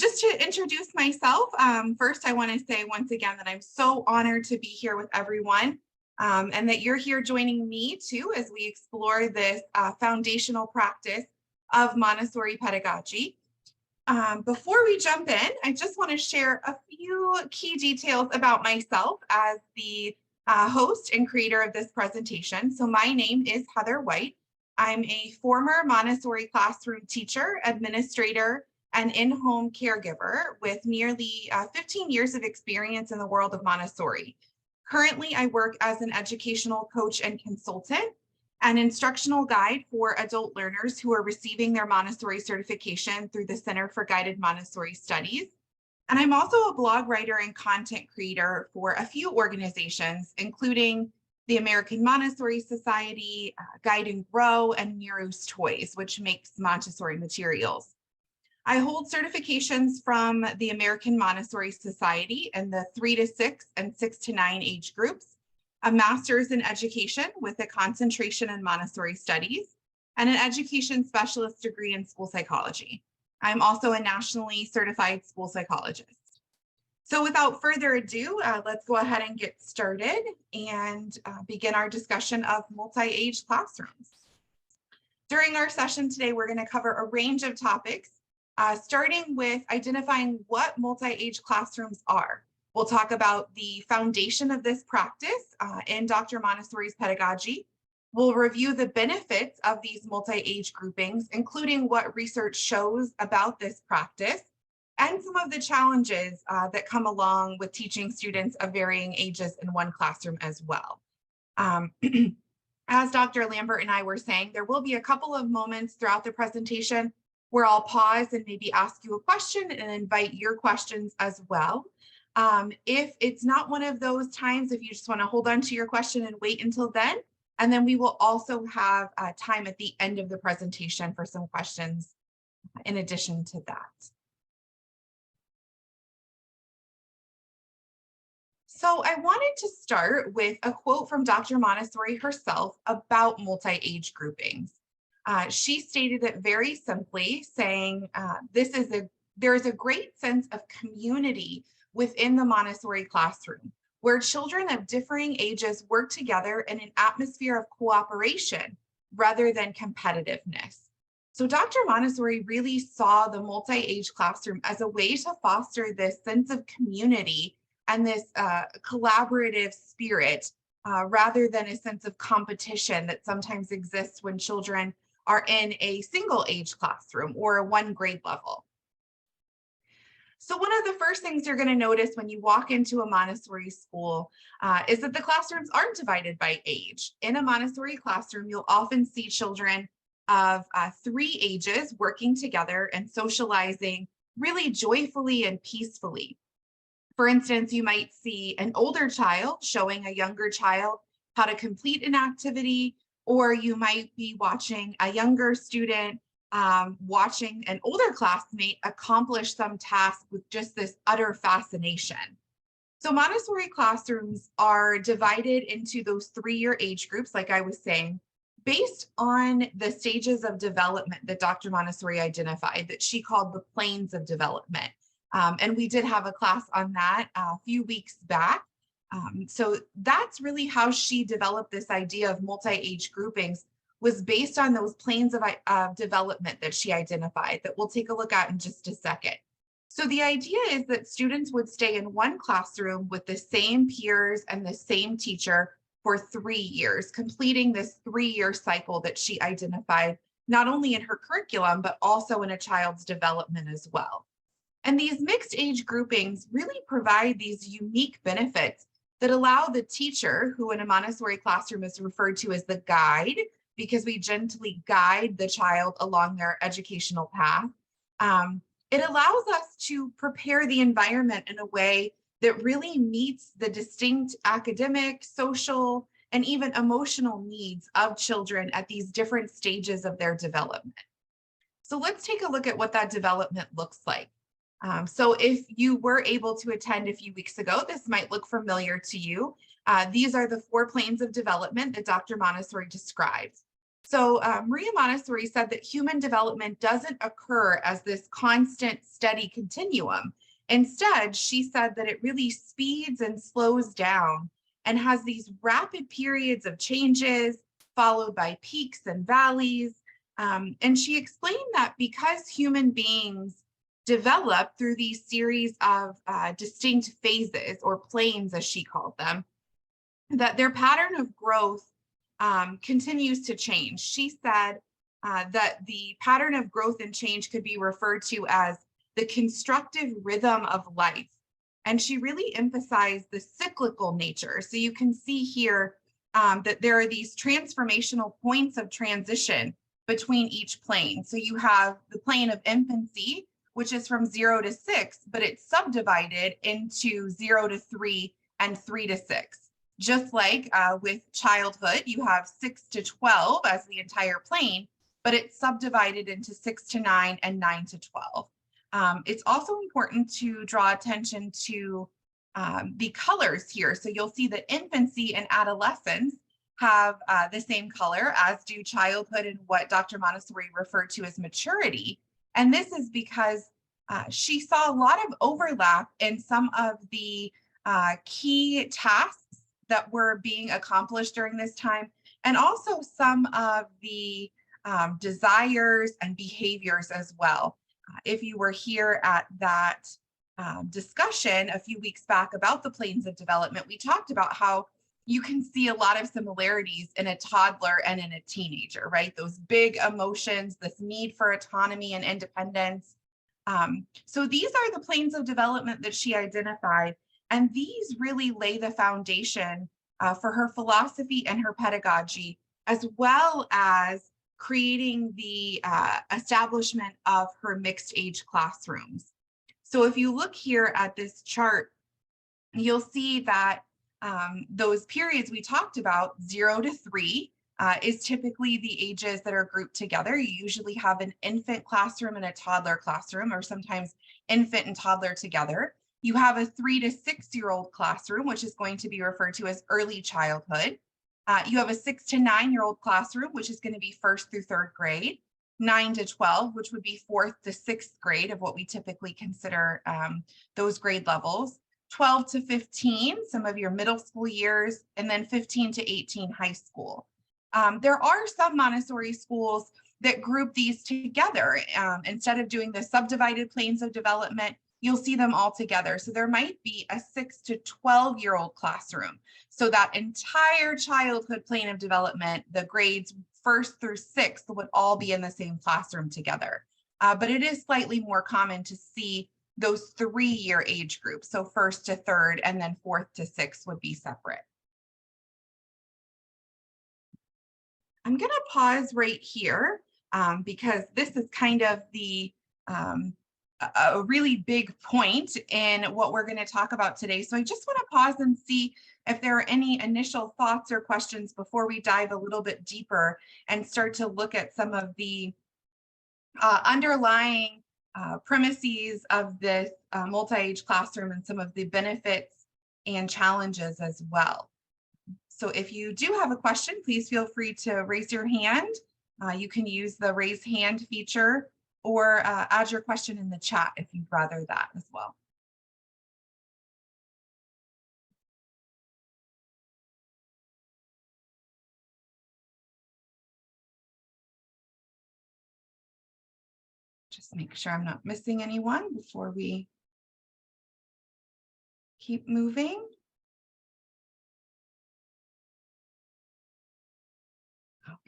Just to introduce myself, first I want to say once again that I'm so honored to be here with everyone and that you're here joining me too as we explore this foundational practice of Montessori pedagogy. Before we jump in, I just want to share a few key details about myself as the host and creator of this presentation. So my name is Heather White. I'm a former Montessori classroom teacher, administrator, and in-home caregiver with nearly 15 years of experience in the world of Montessori. Currently, I work as an educational coach and consultant, an instructional guide for adult learners who are receiving their Montessori certification through the Center for Guided Montessori Studies. And I'm also a blog writer and content creator for a few organizations, including the American Montessori Society, Guide and Grow, and Miro's Toys, which makes Montessori materials. I hold certifications from the American Montessori Society in the 3 to 6 and 6 to 9 age groups, a master's in education with a concentration in Montessori studies, and an education specialist degree in school psychology. I'm also a nationally certified school psychologist. So without further ado, let's go ahead and get started and begin our discussion of multi-age classrooms. During our session today, we're going to cover a range of topics, starting with identifying what multi-age classrooms are. We'll talk about the foundation of this practice in Dr. Montessori's pedagogy. We'll review the benefits of these multi-age groupings, including what research shows about this practice, and some of the challenges that come along with teaching students of varying ages in one classroom as well. As Dr. Lambert and I were saying, there will be a couple of moments throughout the presentation where I'll pause and maybe ask you a question and invite your questions as well. If it's not one of those times, if you just want to hold on to your question and wait until then, and then we will also have time at the end of the presentation for some questions in addition to that. So I wanted to start with a quote from Dr. Montessori herself about multi-age groupings. She stated it very simply, saying, there is a great sense of community within the Montessori classroom, where children of differing ages work together in an atmosphere of cooperation rather than competitiveness. So Dr. Montessori really saw the multi-age classroom as a way to foster this sense of community and this collaborative spirit rather than a sense of competition that sometimes exists when children are in a single age classroom or a one grade level. So one of the first things you're going to notice when you walk into a Montessori school is that the classrooms aren't divided by age. In a Montessori classroom, you'll often see children of 3 ages working together and socializing really joyfully and peacefully. For instance, you might see an older child showing a younger child how to complete an activity, or you might be watching a younger student watching an older classmate accomplish some task with just this utter fascination. So Montessori classrooms are divided into those 3-year age groups, like I was saying, based on the stages of development that Dr. Montessori identified, that she called the planes of development. And we did have a class on that a few weeks back. So that's really how she developed this idea of multi-age groupings, was based on those planes of development that she identified that we'll take a look at in just a second. So the idea is that students would stay in one classroom with the same peers and the same teacher for 3 years, completing this 3-year cycle that she identified, not only in her curriculum, but also in a child's development as well. And these mixed age groupings really provide these unique benefits that allow the teacher, who in a Montessori classroom is referred to as the guide, because we gently guide the child along their educational path. It allows us to prepare the environment in a way that really meets the distinct academic, social, and even emotional needs of children at these different stages of their development. So let's take a look at what that development looks like. So if you were able to attend a few weeks ago, this might look familiar to you. These are the 4 planes of development that Dr. Montessori describes. So Maria Montessori said that human development doesn't occur as this constant, steady continuum. Instead, she said that it really speeds and slows down and has these rapid periods of changes followed by peaks and valleys. And she explained that because human beings develop through these series of distinct phases or planes, as she called them, that their pattern of growth continues to change. She said that the pattern of growth and change could be referred to as the constructive rhythm of life. And she really emphasized the cyclical nature. So you can see here that there are these transformational points of transition between each plane. So you have the plane of infancy, which is from 0 to 6, but it's subdivided into 0 to 3 and 3 to 6. Just like with childhood, you have 6 to 12 as the entire plane, but it's subdivided into 6 to 9 and 9 to 12. It's also important to draw attention to the colors here. So you'll see that infancy and adolescence have the same color as do childhood and what Dr. Montessori referred to as maturity. And this is because she saw a lot of overlap in some of the key tasks that were being accomplished during this time, and also some of the desires and behaviors as well. If you were here at that discussion a few weeks back about the planes of development, we talked about how you can see a lot of similarities in a toddler and in a teenager, right? Those big emotions, this need for autonomy and independence. So these are the planes of development that she identified, and these really lay the foundation for her philosophy and her pedagogy, as well as creating the establishment of her mixed age classrooms. So if you look here at this chart, you'll see that those periods we talked about, 0 to 3, is typically the ages that are grouped together. You usually have an infant classroom and a toddler classroom, or sometimes infant and toddler together. You have a 3 to 6-year-old classroom, which is going to be referred to as early childhood. You have a 6 to 9-year-old classroom, which is going to be 1st through 3rd grade. 9 to 12, which would be 4th to 6th grade of what we typically consider those grade levels. 12 to 15, some of your middle school years, and then 15 to 18, high school. There are some Montessori schools that group these together. Instead of doing the subdivided planes of development, you'll see them all together. So there might be a 6 to 12-year-old classroom. So that entire childhood plane of development, the grades 1st through 6th would all be in the same classroom together. But it is slightly more common to see those 3-year age groups. So 1st to 3rd and then 4th to 6th would be separate. I'm going to pause right here because this is kind of the a really big point in what we're going to talk about today. So I just want to pause and see if there are any initial thoughts or questions before we dive a little bit deeper and start to look at some of the underlying premises of this multi-age classroom and some of the benefits and challenges as well. So if you do have a question, please feel free to raise your hand. You can use the raise hand feature or add your question in the chat if you'd rather that as well. Just make sure I'm not missing anyone before we keep moving.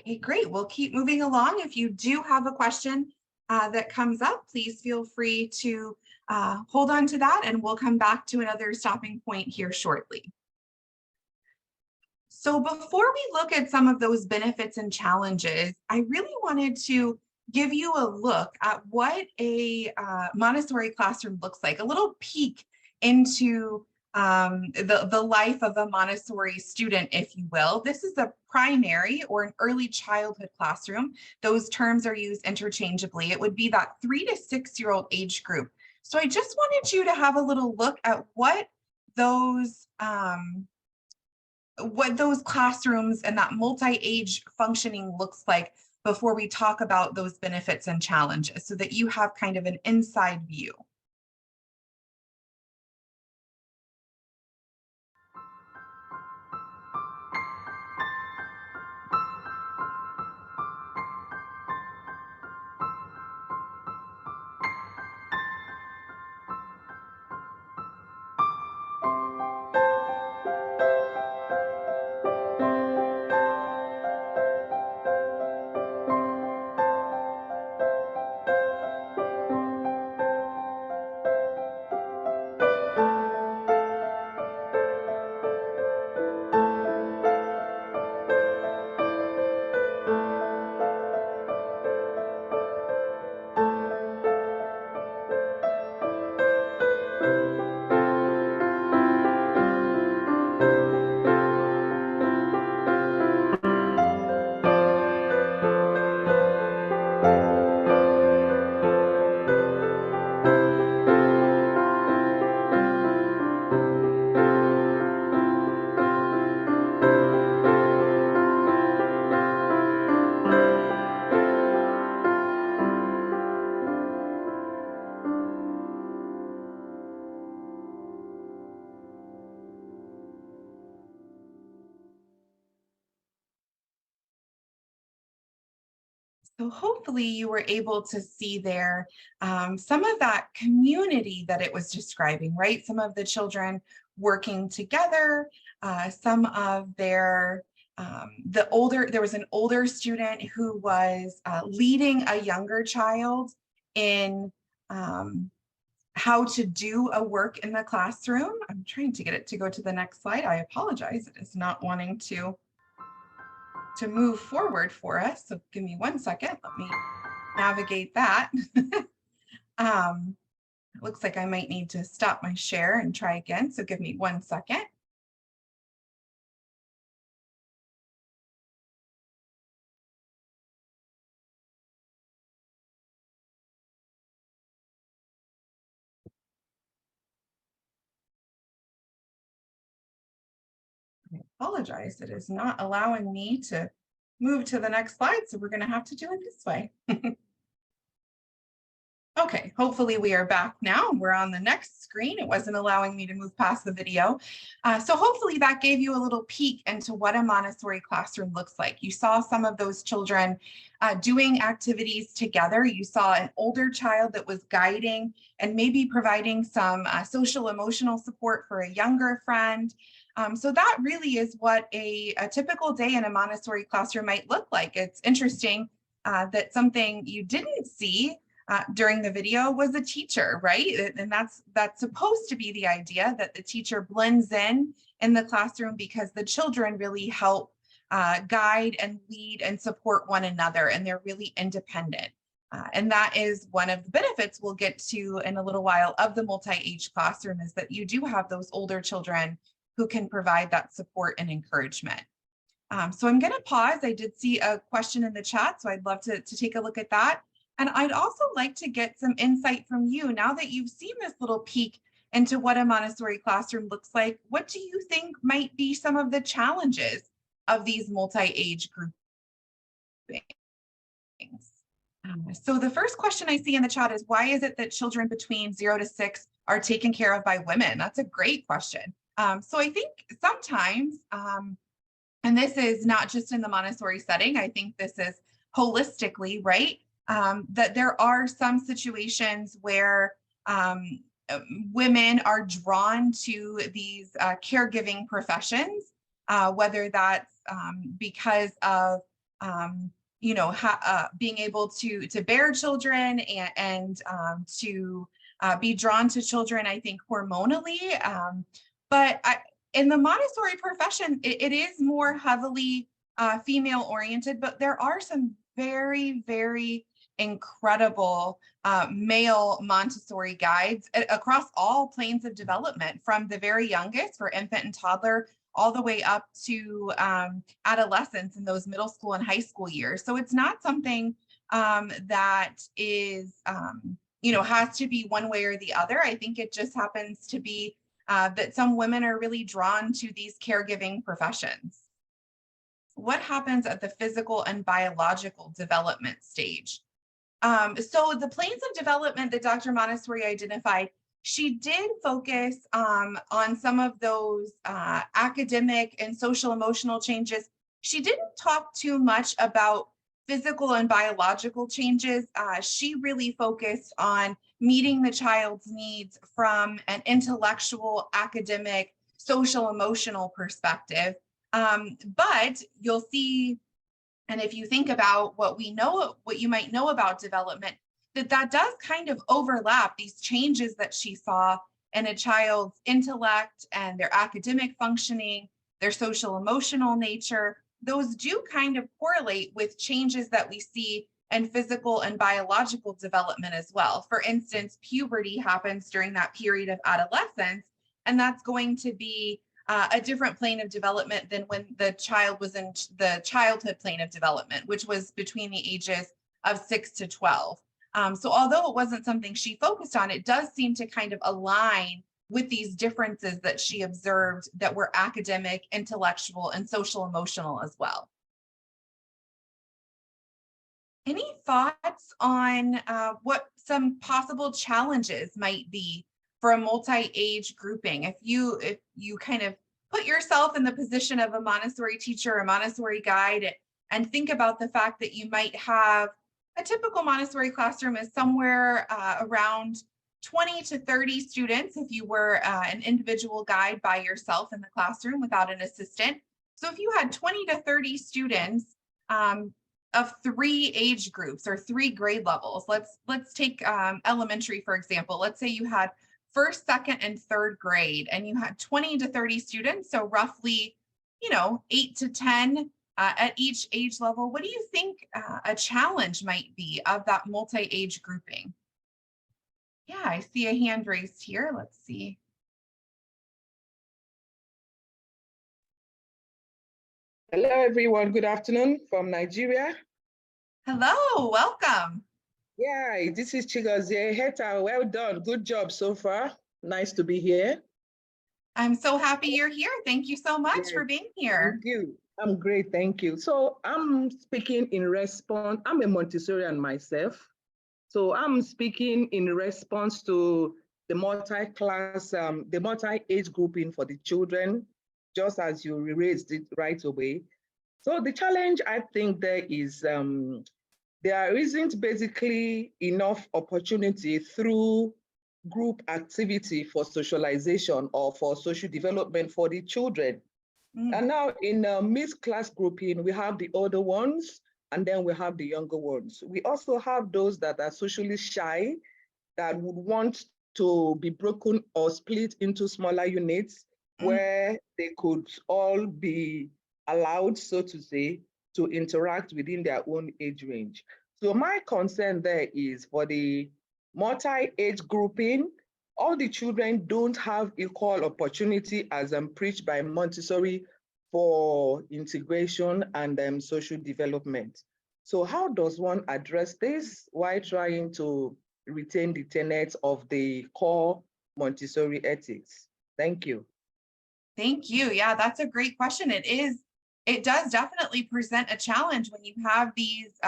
Okay, great. We'll keep moving along. If you do have a question that comes up, please feel free to hold on to that, and we'll come back to another stopping point here shortly. So before we look at some of those benefits and challenges, I really wanted to give you a look at what a Montessori classroom looks like, a little peek into the life of a Montessori student, if you will. This is a primary or an early childhood classroom. Those terms are used interchangeably. It would be that 3 to 6-year-old age group. So I just wanted you to have a little look at what those what those classrooms and that multi-age functioning looks like before we talk about those benefits and challenges, so that you have kind of an inside view. So hopefully you were able to see there some of that community that it was describing, right? Some of the children working together, some of their, there was an older student who was leading a younger child in how to do a work in the classroom. I'm trying to get it to go to the next slide. I apologize, it is not wanting to move forward for us. So give me 1 second. Let me navigate that. It looks like I might need to stop my share and try again. So give me 1 second. I apologize. It is not allowing me to move to the next slide. So we're going to have to do it this way. Okay, hopefully we are back now. We're on the next screen. It wasn't allowing me to move past the video. So hopefully that gave you a little peek into what a Montessori classroom looks like. You saw some of those children doing activities together. You saw an older child that was guiding and maybe providing some social emotional support for a younger friend. So that really is what a typical day in a Montessori classroom might look like. It's interesting that something you didn't see during the video was a teacher, right? And that's supposed to be the idea, that the teacher blends in the classroom, because the children really help guide and lead and support one another, and they're really independent. And that is one of the benefits we'll get to in a little while of the multi-age classroom, is that you do have those older children who can provide that support and encouragement. So I'm going to pause. I did see a question in the chat, so I'd love to take a look at that. And I'd also like to get some insight from you now that you've seen this little peek into what a Montessori classroom looks like. What do you think might be some of the challenges of these multi-age groupings? So the first question I see in the chat is, why is it that children between 0 to 6 are taken care of by women? That's a great question. So I think sometimes, and this is not just in the Montessori setting, I think this is holistically, right? That there are some situations where women are drawn to these caregiving professions, whether that's because of being able to bear children and to be drawn to children, I think hormonally. But in the Montessori profession, it is more heavily female oriented, but there are some very, very incredible male Montessori guides across all planes of development, from the very youngest for infant and toddler all the way up to adolescence in those middle school and high school years. So it's not something that is, has to be one way or the other. I think it just happens to be that some women are really drawn to these caregiving professions. What happens at the physical and biological development stage? So the planes of development that Dr. Montessori identified, she did focus on some of those academic and social emotional changes. She didn't talk too much about physical and biological changes. She really focused on meeting the child's needs from an intellectual, academic, social, emotional perspective. But you'll see, and if you think about what we know, what you might know about development, that does kind of overlap these changes that she saw in a child's intellect and their academic functioning, their social emotional nature. Those do kind of correlate with changes that we see in physical and biological development as well. For instance, puberty happens during that period of adolescence, and that's going to be a different plane of development than when the child was in the childhood plane of development, which was between the ages of 6 to 12. So although it wasn't something she focused on, it does seem to kind of align with these differences that she observed that were academic, intellectual, and social emotional as well. Any thoughts on what some possible challenges might be for a multi-age grouping? If you kind of put yourself in the position of a Montessori teacher, a Montessori guide, and think about the fact that you might have a typical Montessori classroom is somewhere around 20 to 30 students if you were an individual guide by yourself in the classroom without an assistant. So if you had 20 to 30 students of 3 age groups or 3 grade levels, let's take elementary, for example. Let's say you had first, second, and third grade, and you had 20 to 30 students, so roughly, 8 to 10 at each age level. What do you think a challenge might be of that multi-age grouping? Yeah, I see a hand raised here. Let's see. Hello, everyone. Good afternoon from Nigeria. Hello, welcome. Yeah, this is Chigozie Heta. Well done. Good job so far. Nice to be here. I'm so happy you're here. Thank you so much for being here. Thank you. I'm great. Thank you. So I'm speaking in response. I'm a Montessorian myself. So I'm speaking in response to the multi-class, the multi-age grouping for the children, just as you raised it right away. So the challenge, I think, there is there isn't basically enough opportunity through group activity for socialization or for social development for the children. And now in mixed class grouping, we have the older ones, and then we have the younger ones. We also have those that are socially shy, that would want to be broken or split into smaller units where they could all be allowed, so to say, to interact within their own age range. So my concern there is for the multi-age grouping, all the children don't have equal opportunity as preached by Montessori for integration and social development. So how does one address this while trying to retain the tenets of the core Montessori ethics? Thank you. Thank you. Yeah, that's a great question. It does definitely present a challenge when you have these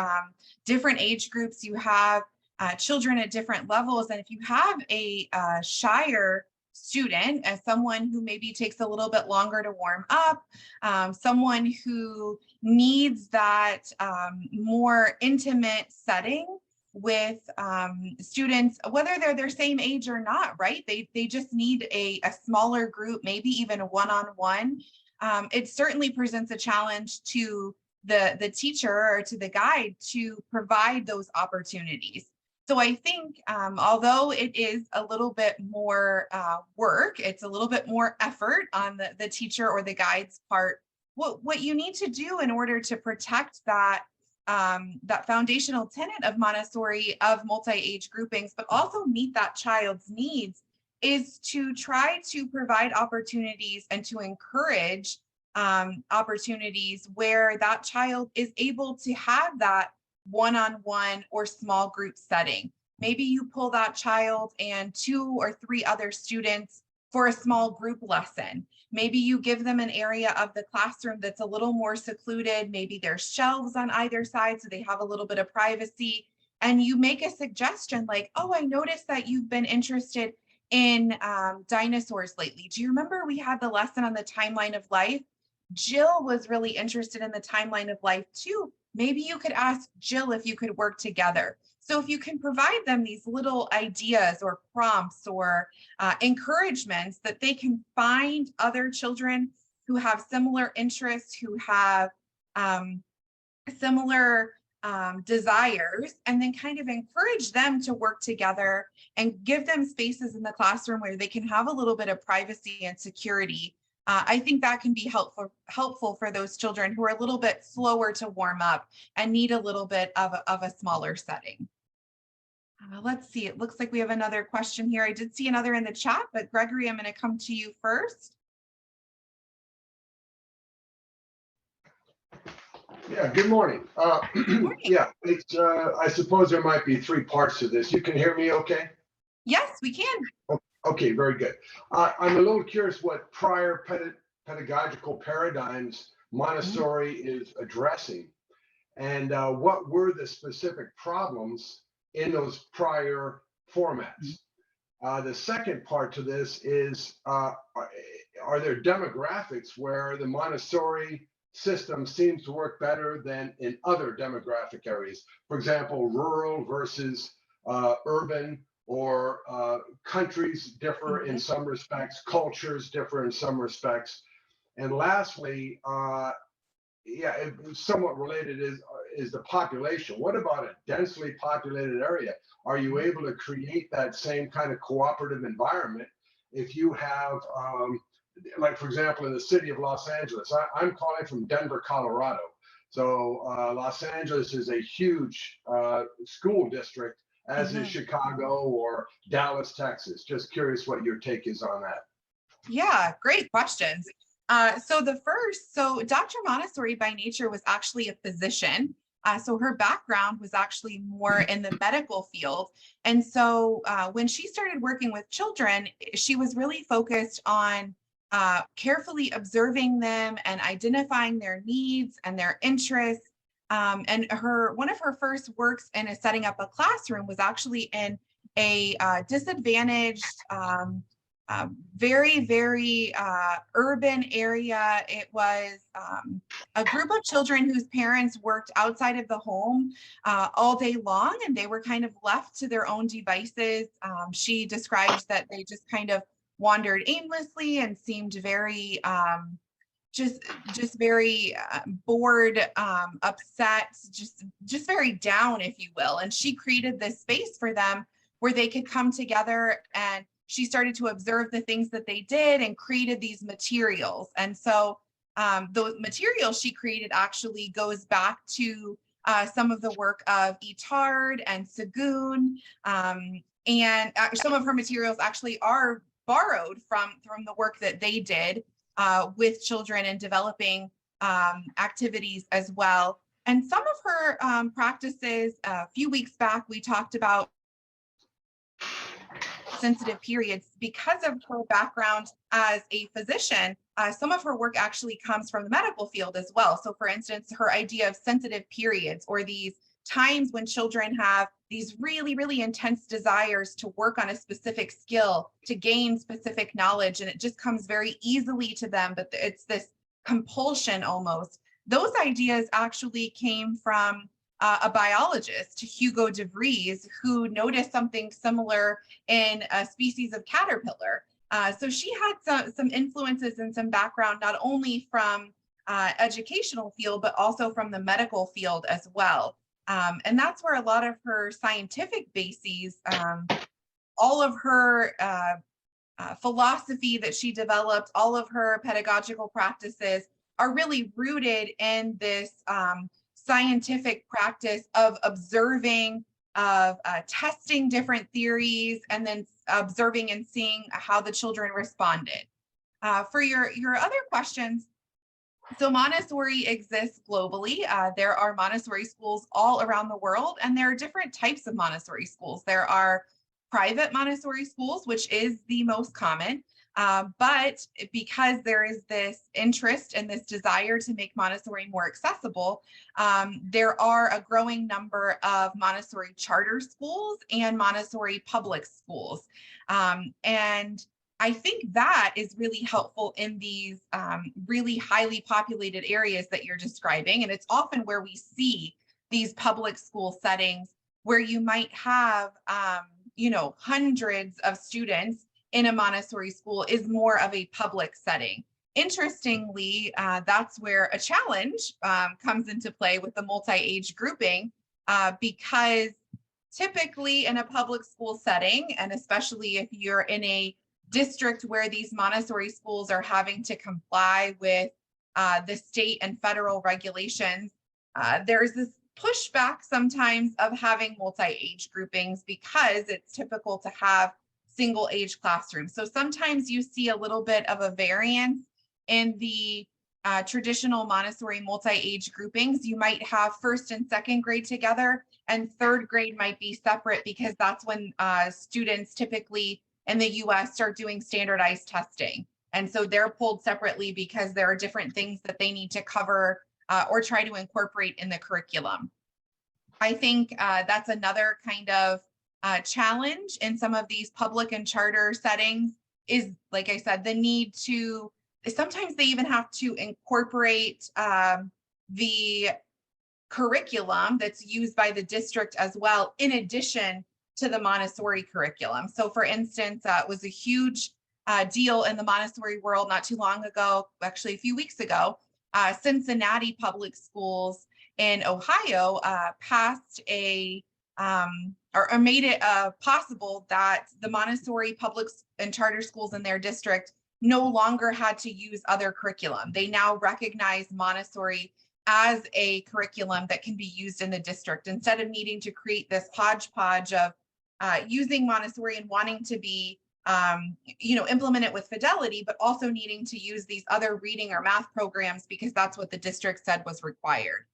different age groups, you have children at different levels. And if you have a shyer student, as someone who maybe takes a little bit longer to warm up, someone who needs that more intimate setting with students, whether they're their same age or not, right? They just need a smaller group, maybe even a one-on-one. It certainly presents a challenge to the teacher or to the guide to provide those opportunities. So I think although it is a little bit more work, it's a little bit more effort on the teacher or the guide's part, what you need to do in order to protect that that foundational tenet of Montessori of multi-age groupings, but also meet that child's needs, is to try to provide opportunities and to encourage opportunities where that child is able to have that one-on-one or small group setting. Maybe you pull that child and 2 or 3 other students for a small group lesson. Maybe you give them an area of the classroom that's a little more secluded. Maybe there's shelves on either side so they have a little bit of privacy. And you make a suggestion like, oh, I noticed that you've been interested in dinosaurs lately. Do you remember we had the lesson on the timeline of life? Jill was really interested in the timeline of life too. Maybe you could ask Jill if you could work together. So if you can provide them these little ideas or prompts or encouragements that they can find other children who have similar interests, who have similar desires, and then kind of encourage them to work together and give them spaces in the classroom where they can have a little bit of privacy and security. I think that can be helpful for those children who are a little bit slower to warm up and need a little bit of a smaller setting. Let's see, it looks like we have another question here. I did see another in the chat, but Gregory, I'm going to come to you first. Yeah, good morning. Yeah, it's, I suppose there might be three parts to this. You can hear me okay? Yes, we can. Okay, very good. I'm a little curious what prior pedagogical paradigms Montessori is addressing, and what were the specific problems in those prior formats. The second part to this is, are there demographics where the Montessori system seems to work better than in other demographic areas? For example, rural versus urban, or countries differ in some respects, cultures differ in some respects. And lastly, yeah, somewhat related is the population. What about a densely populated area? Are you able to create that same kind of cooperative environment if you have, like, for example, in the city of Los Angeles? I'm calling from Denver, Colorado. So Los Angeles is a huge school district, as is Chicago or Dallas, Texas. Just curious what your take is on that. Yeah, great questions. So Dr. Montessori by nature was actually a physician. So her background was actually more in the medical field. And so when she started working with children, she was really focused on carefully observing them and identifying their needs and their interests. And one of her first works in setting up a classroom was actually in a disadvantaged, very urban area. It was a group of children whose parents worked outside of the home all day long, and they were kind of left to their own devices. She described that they just kind of wandered aimlessly and seemed very just very bored, upset, just very down, if you will. And she created this space for them where they could come together, and she started to observe the things that they did and created these materials. And so the materials she created actually goes back to some of the work of Itard and Sagoon. And some of her materials actually are borrowed from the work that they did with children and developing activities as well. And some of her practices, a few weeks back, we talked about sensitive periods. Because of her background as a physician, some of her work actually comes from the medical field as well. So for instance, her idea of sensitive periods, or these times when children have these really intense desires to work on a specific skill, to gain specific knowledge, and it just comes very easily to them, but it's this compulsion almost. Those ideas actually came from a biologist, Hugo de Vries, who noticed something similar in a species of caterpillar. So she had some influences and some background, not only from educational field, but also from the medical field as well. And that's where a lot of her scientific bases, all of her philosophy that she developed, all of her pedagogical practices are really rooted in this scientific practice of observing, of testing different theories, and then observing and seeing how the children responded. For your other questions, so Montessori exists globally. There are Montessori schools all around the world, and there are different types of Montessori schools. There are private Montessori schools, which is the most common. But because there is this interest and this desire to make Montessori more accessible, there are a growing number of Montessori charter schools and Montessori public schools. And I think that is really helpful in these really highly populated areas that you're describing. And it's often where we see these public school settings where you might have, hundreds of students in a Montessori school is more of a public setting. Interestingly, that's where a challenge comes into play with the multi-age grouping, because typically in a public school setting, and especially if you're in a district where these Montessori schools are having to comply with the state and federal regulations, there's this pushback sometimes of having multi-age groupings because it's typical to have single age classrooms. So sometimes you see a little bit of a variance in the traditional Montessori multi-age groupings. You might have first and second grade together, and third grade might be separate because that's when students typically in the US start doing standardized testing. And so they're pulled separately because there are different things that they need to cover or try to incorporate in the curriculum. I think that's another kind of challenge in some of these public and charter settings is, like I said, the need to, sometimes they even have to incorporate the curriculum that's used by the district as well, in addition to the Montessori curriculum. So for instance, it was a huge deal in the Montessori world not too long ago, actually a few weeks ago. Cincinnati Public Schools in Ohio passed a or made it possible that the Montessori public and charter schools in their district no longer had to use other curriculum. They now recognize Montessori as a curriculum that can be used in the district instead of needing to create this hodgepodge of using Montessori and wanting to be implement it with fidelity, but also needing to use these other reading or math programs because that's what the district said was required.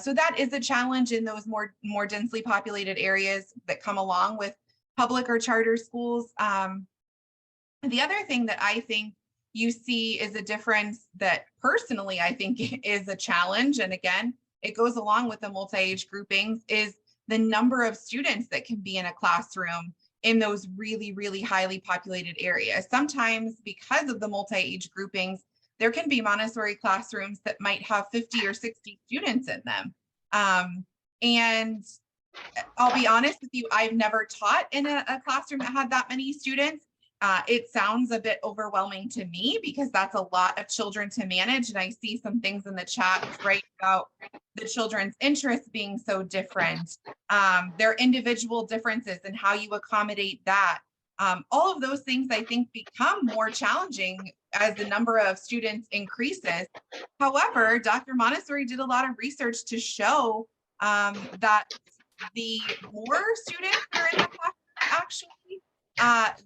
So that is a challenge in those more densely populated areas that come along with public or charter schools. The other thing that I think you see is a difference that personally I think is a challenge, and again, it goes along with the multi-age groupings, is the number of students that can be in a classroom in those really, really highly populated areas. Sometimes because of the multi-age groupings, there can be Montessori classrooms that might have 50 or 60 students in them. And I'll be honest with you, I've never taught in a classroom that had that many students. It sounds a bit overwhelming to me because that's a lot of children to manage. And I see some things in the chat right about the children's interests being so different, their individual differences and how you accommodate that. All of those things I think become more challenging as the number of students increases. However, Dr. Montessori did a lot of research to show that the more students that are in the classroom, actually,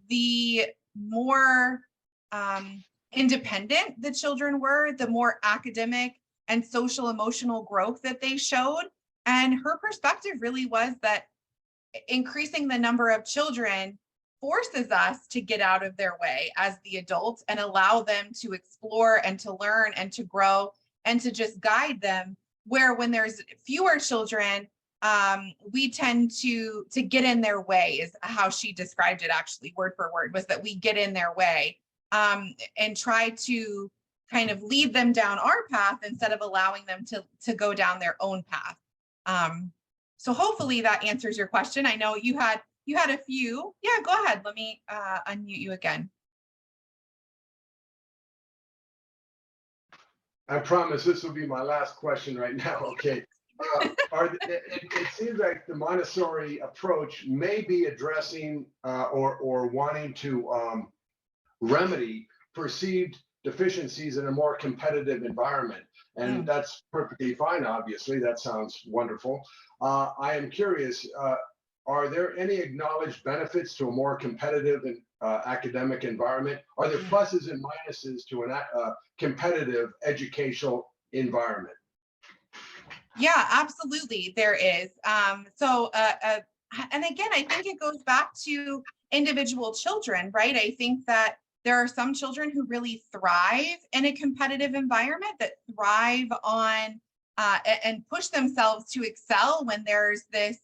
the more independent the children were, the more academic and social emotional growth that they showed. And her perspective really was that increasing the number of children forces us to get out of their way as the adults and allow them to explore and to learn and to grow and to just guide them, where when there's fewer children, we tend to get in their way, is how she described it, actually word for word, was that we get in their way and try to kind of lead them down our path instead of allowing them to go down their own path. So hopefully that answers your question. I know you had a few. Yeah, go ahead. Let me unmute you again. I promise this will be my last question right now. Okay. It seems like the Montessori approach may be addressing or wanting to remedy perceived deficiencies in a more competitive environment. And that's perfectly fine, obviously. That sounds wonderful. I am curious, are there any acknowledged benefits to a more competitive and academic environment? Are there pluses and minuses to a competitive educational environment? Yeah, absolutely, there is. And again, I think it goes back to individual children, right? I think that There are some children who really thrive in a competitive environment, that thrive on and push themselves to excel when there's this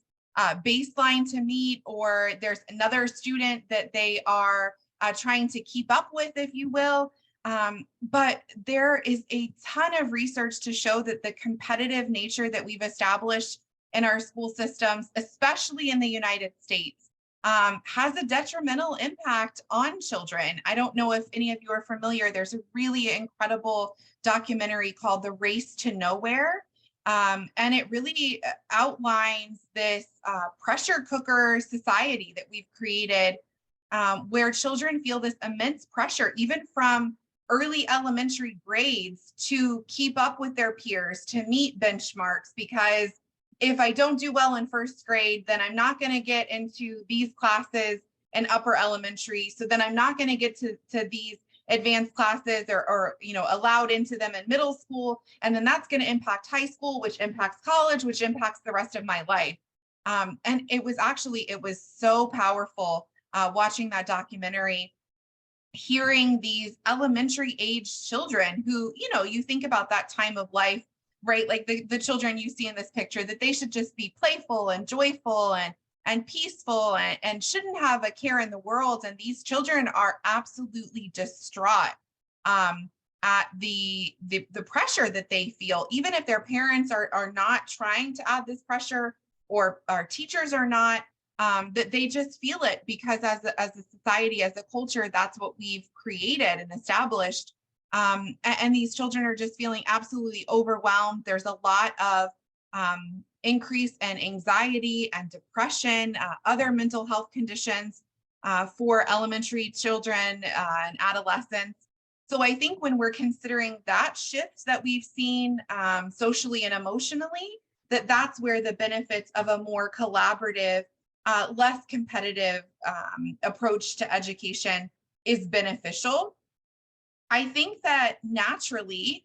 baseline to meet, or there's another student that they are trying to keep up with, if you will. But there is a ton of research to show that the competitive nature that we've established in our school systems, especially in the United States, has a detrimental impact on children. I don't know if any of you are familiar. There's a really incredible documentary called The Race to Nowhere. And it really outlines this pressure cooker society that we've created, where children feel this immense pressure, even from early elementary grades, to keep up with their peers, to meet benchmarks, because if I don't do well in first grade, then I'm not going to get into these classes in upper elementary. So then I'm not going to get to these advanced classes, or allowed into them in middle school. And then that's going to impact high school, which impacts college, which impacts the rest of my life. And it was so powerful watching that documentary, hearing these elementary age children who, you think about that time of life, right? Like the children you see in this picture, that they should just be playful and joyful and peaceful and shouldn't have a care in the world. And these children are absolutely distraught at the pressure that they feel, even if their parents are not trying to add this pressure, or our teachers are not, that they just feel it, because as a society, as a culture, that's what we've created and established. And these children are just feeling absolutely overwhelmed. There's a lot of increase in anxiety and depression, other mental health conditions for elementary children and adolescents. So I think when we're considering that shift that we've seen socially and emotionally, that's where the benefits of a more collaborative, less competitive approach to education is beneficial. I think that naturally,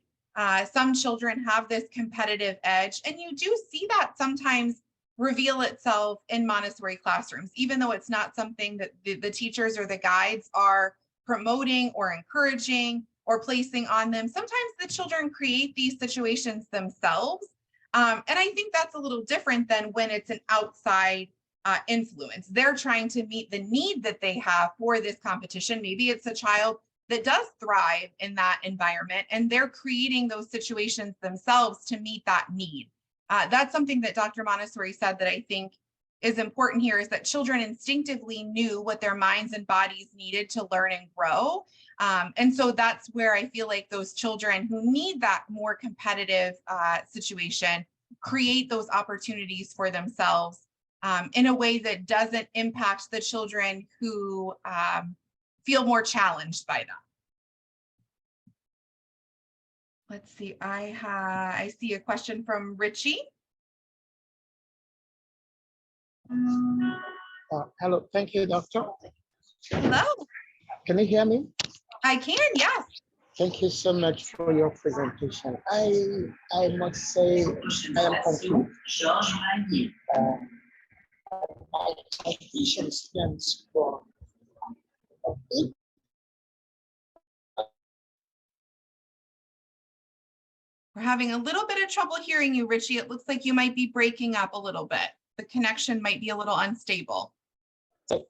some children have this competitive edge, and you do see that sometimes reveal itself in Montessori classrooms, even though it's not something that the teachers or the guides are promoting or encouraging or placing on them. Sometimes the children create these situations themselves. And I think that's a little different than when it's an outside influence. They're trying to meet the need that they have for this competition. Maybe it's a child that does thrive in that environment, and they're creating those situations themselves to meet that need. That's something that Dr. Montessori said that I think is important here, is that children instinctively knew what their minds and bodies needed to learn and grow. And so that's where I feel like those children who need that more competitive situation create those opportunities for themselves in a way that doesn't impact the children who feel more challenged by them. Let's see, I see a question from Richie. Hello, thank you, Doctor. Hello. Can you hear me? I can, yes. Thank you so much for your presentation. I must say I am confused. My vision stands for We're having a little bit of trouble hearing you, Richie. It looks like you might be breaking up a little bit. The connection might be a little unstable. Can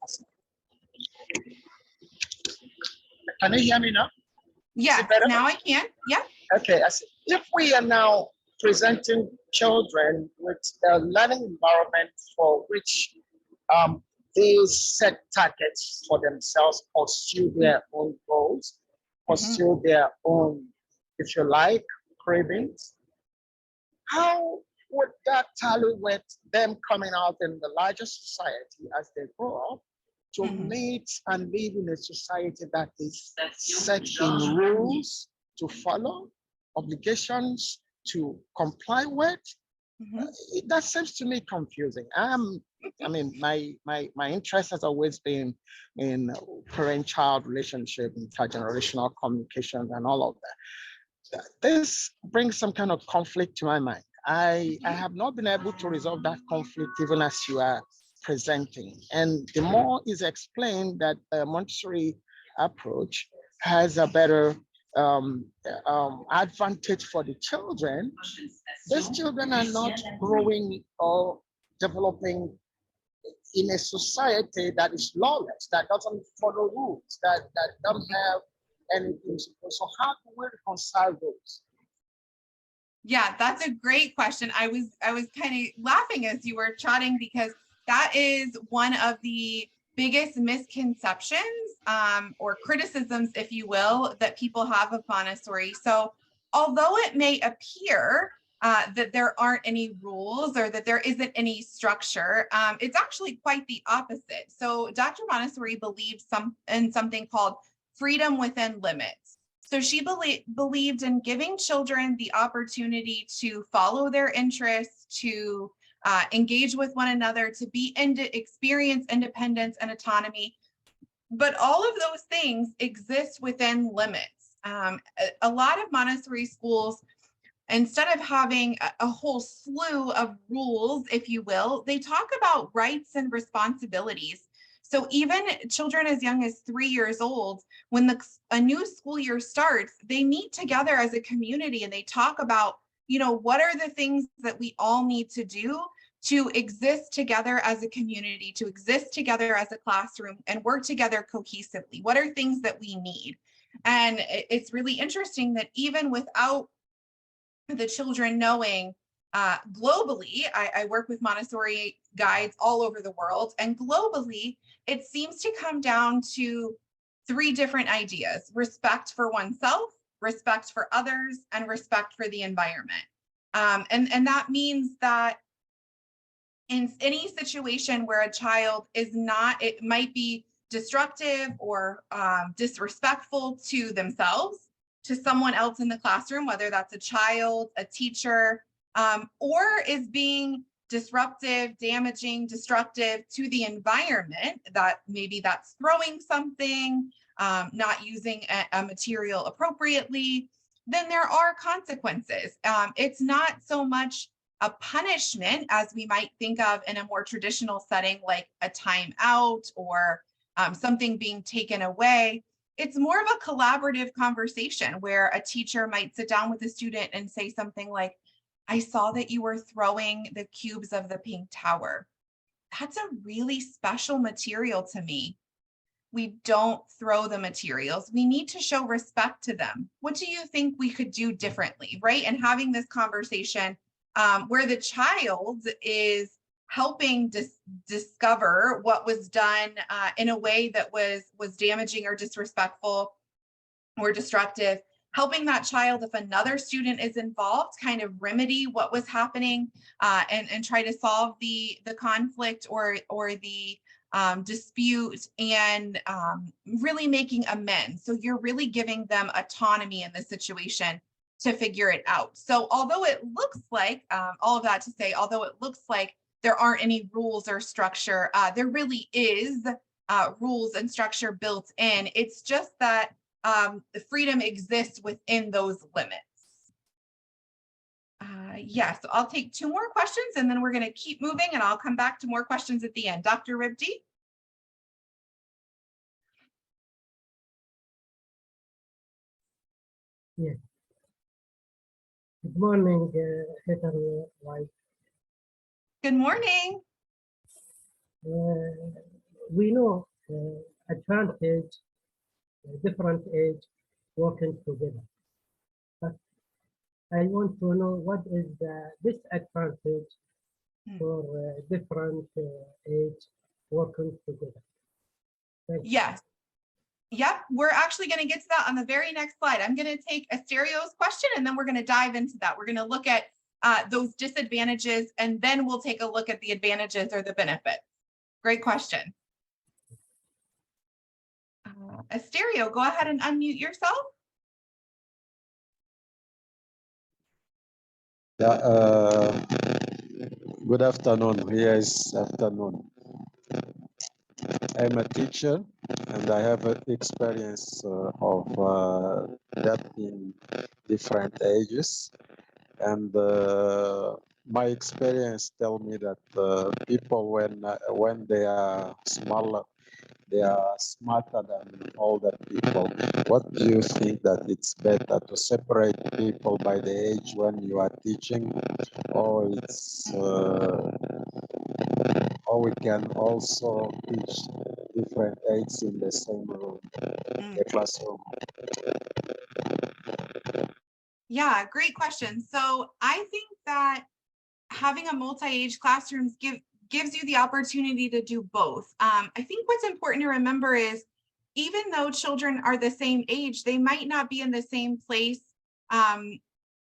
you hear me now? Yes, now I can. Yeah. Okay, if we are now presenting children with a learning environment for which they set targets for themselves, pursue their own goals, pursue their own, if you like, cravings, how would that tally with them coming out in the larger society as they grow up to meet and live in a society that is set in rules to follow, obligations to comply with? That seems to me confusing. I mean, my interest has always been in parent-child relationship, intergenerational communication, and all of that. This brings some kind of conflict to my mind. I have not been able to resolve that conflict even as you are presenting. And the more is explained that the Montessori approach has a better advantage for the children, these children are not growing or developing in a society that is lawless, that doesn't follow rules, that don't have any principles. So how do we reconcile those? Yeah, that's a great question. I was kind of laughing as you were chatting because that is one of the biggest misconceptions or criticisms, if you will, that people have of Montessori. So although it may appear that there aren't any rules or that there isn't any structure, it's actually quite the opposite. So Dr. Montessori believes in something called freedom within limits. So she believed in giving children the opportunity to follow their interests, to engage with one another, to experience independence and autonomy. But all of those things exist within limits. A lot of Montessori schools, instead of having a whole slew of rules, if you will, they talk about rights and responsibilities. So even children as young as 3 years old, when a new school year starts, they meet together as a community and they talk about, what are the things that we all need to do to exist together as a community, to exist together as a classroom and work together cohesively? What are things that we need? And it's really interesting that even without the children knowing, globally, I work with Montessori guides all over the world, and globally, it seems to come down to 3 different ideas: respect for oneself, respect for others, and respect for the environment. And that means that in any situation where a child is not, it might be destructive or disrespectful to themselves, to someone else in the classroom, whether that's a child, a teacher, or is being disruptive, damaging, destructive to the environment, that maybe that's throwing something, not using a material appropriately, then there are consequences. It's not so much a punishment as we might think of in a more traditional setting, like a timeout or something being taken away. It's more of a collaborative conversation where a teacher might sit down with a student and say something like, "I saw that you were throwing the cubes of the pink tower. That's a really special material to me. We don't throw the materials. We need to show respect to them. What do you think we could do differently?" Right? And having this conversation where the child is helping discover what was done in a way that was damaging or disrespectful or destructive, helping that child, if another student is involved, kind of remedy what was happening and try to solve the conflict or the dispute, and really making amends. So you're really giving them autonomy in the situation to figure it out. So although it looks like, all of that to say, although it looks like there aren't any rules or structure, there really is rules and structure built in. It's just that the freedom exists within those limits. Yes, so I'll take 2 more questions and then we're going to keep moving and I'll come back to more questions at the end. Dr. Ribdi? Yes. Good morning, Heather White. Good morning. We know advantage, different age working together. But I want to know what is the disadvantage for different age working together. Thank you. Yes. Yep, we're actually going to get to that on the very next slide. I'm going to take Asterio's question and then we're going to dive into that. We're going to look at those disadvantages and then we'll take a look at the advantages or the benefits. Great question. Asterio, go ahead and unmute yourself. Yeah, good afternoon. Here is afternoon. I'm a teacher and I have experience of that in different ages. And my experience tell me that people when they are smaller, they are smarter than older people. What do you think, that it's better to separate people by the age when you are teaching, or or we can also teach different ages in the same room, the classroom? Yeah, great question. So I think that having a multi-age classrooms gives you the opportunity to do both. I think what's important to remember is, even though children are the same age, they might not be in the same place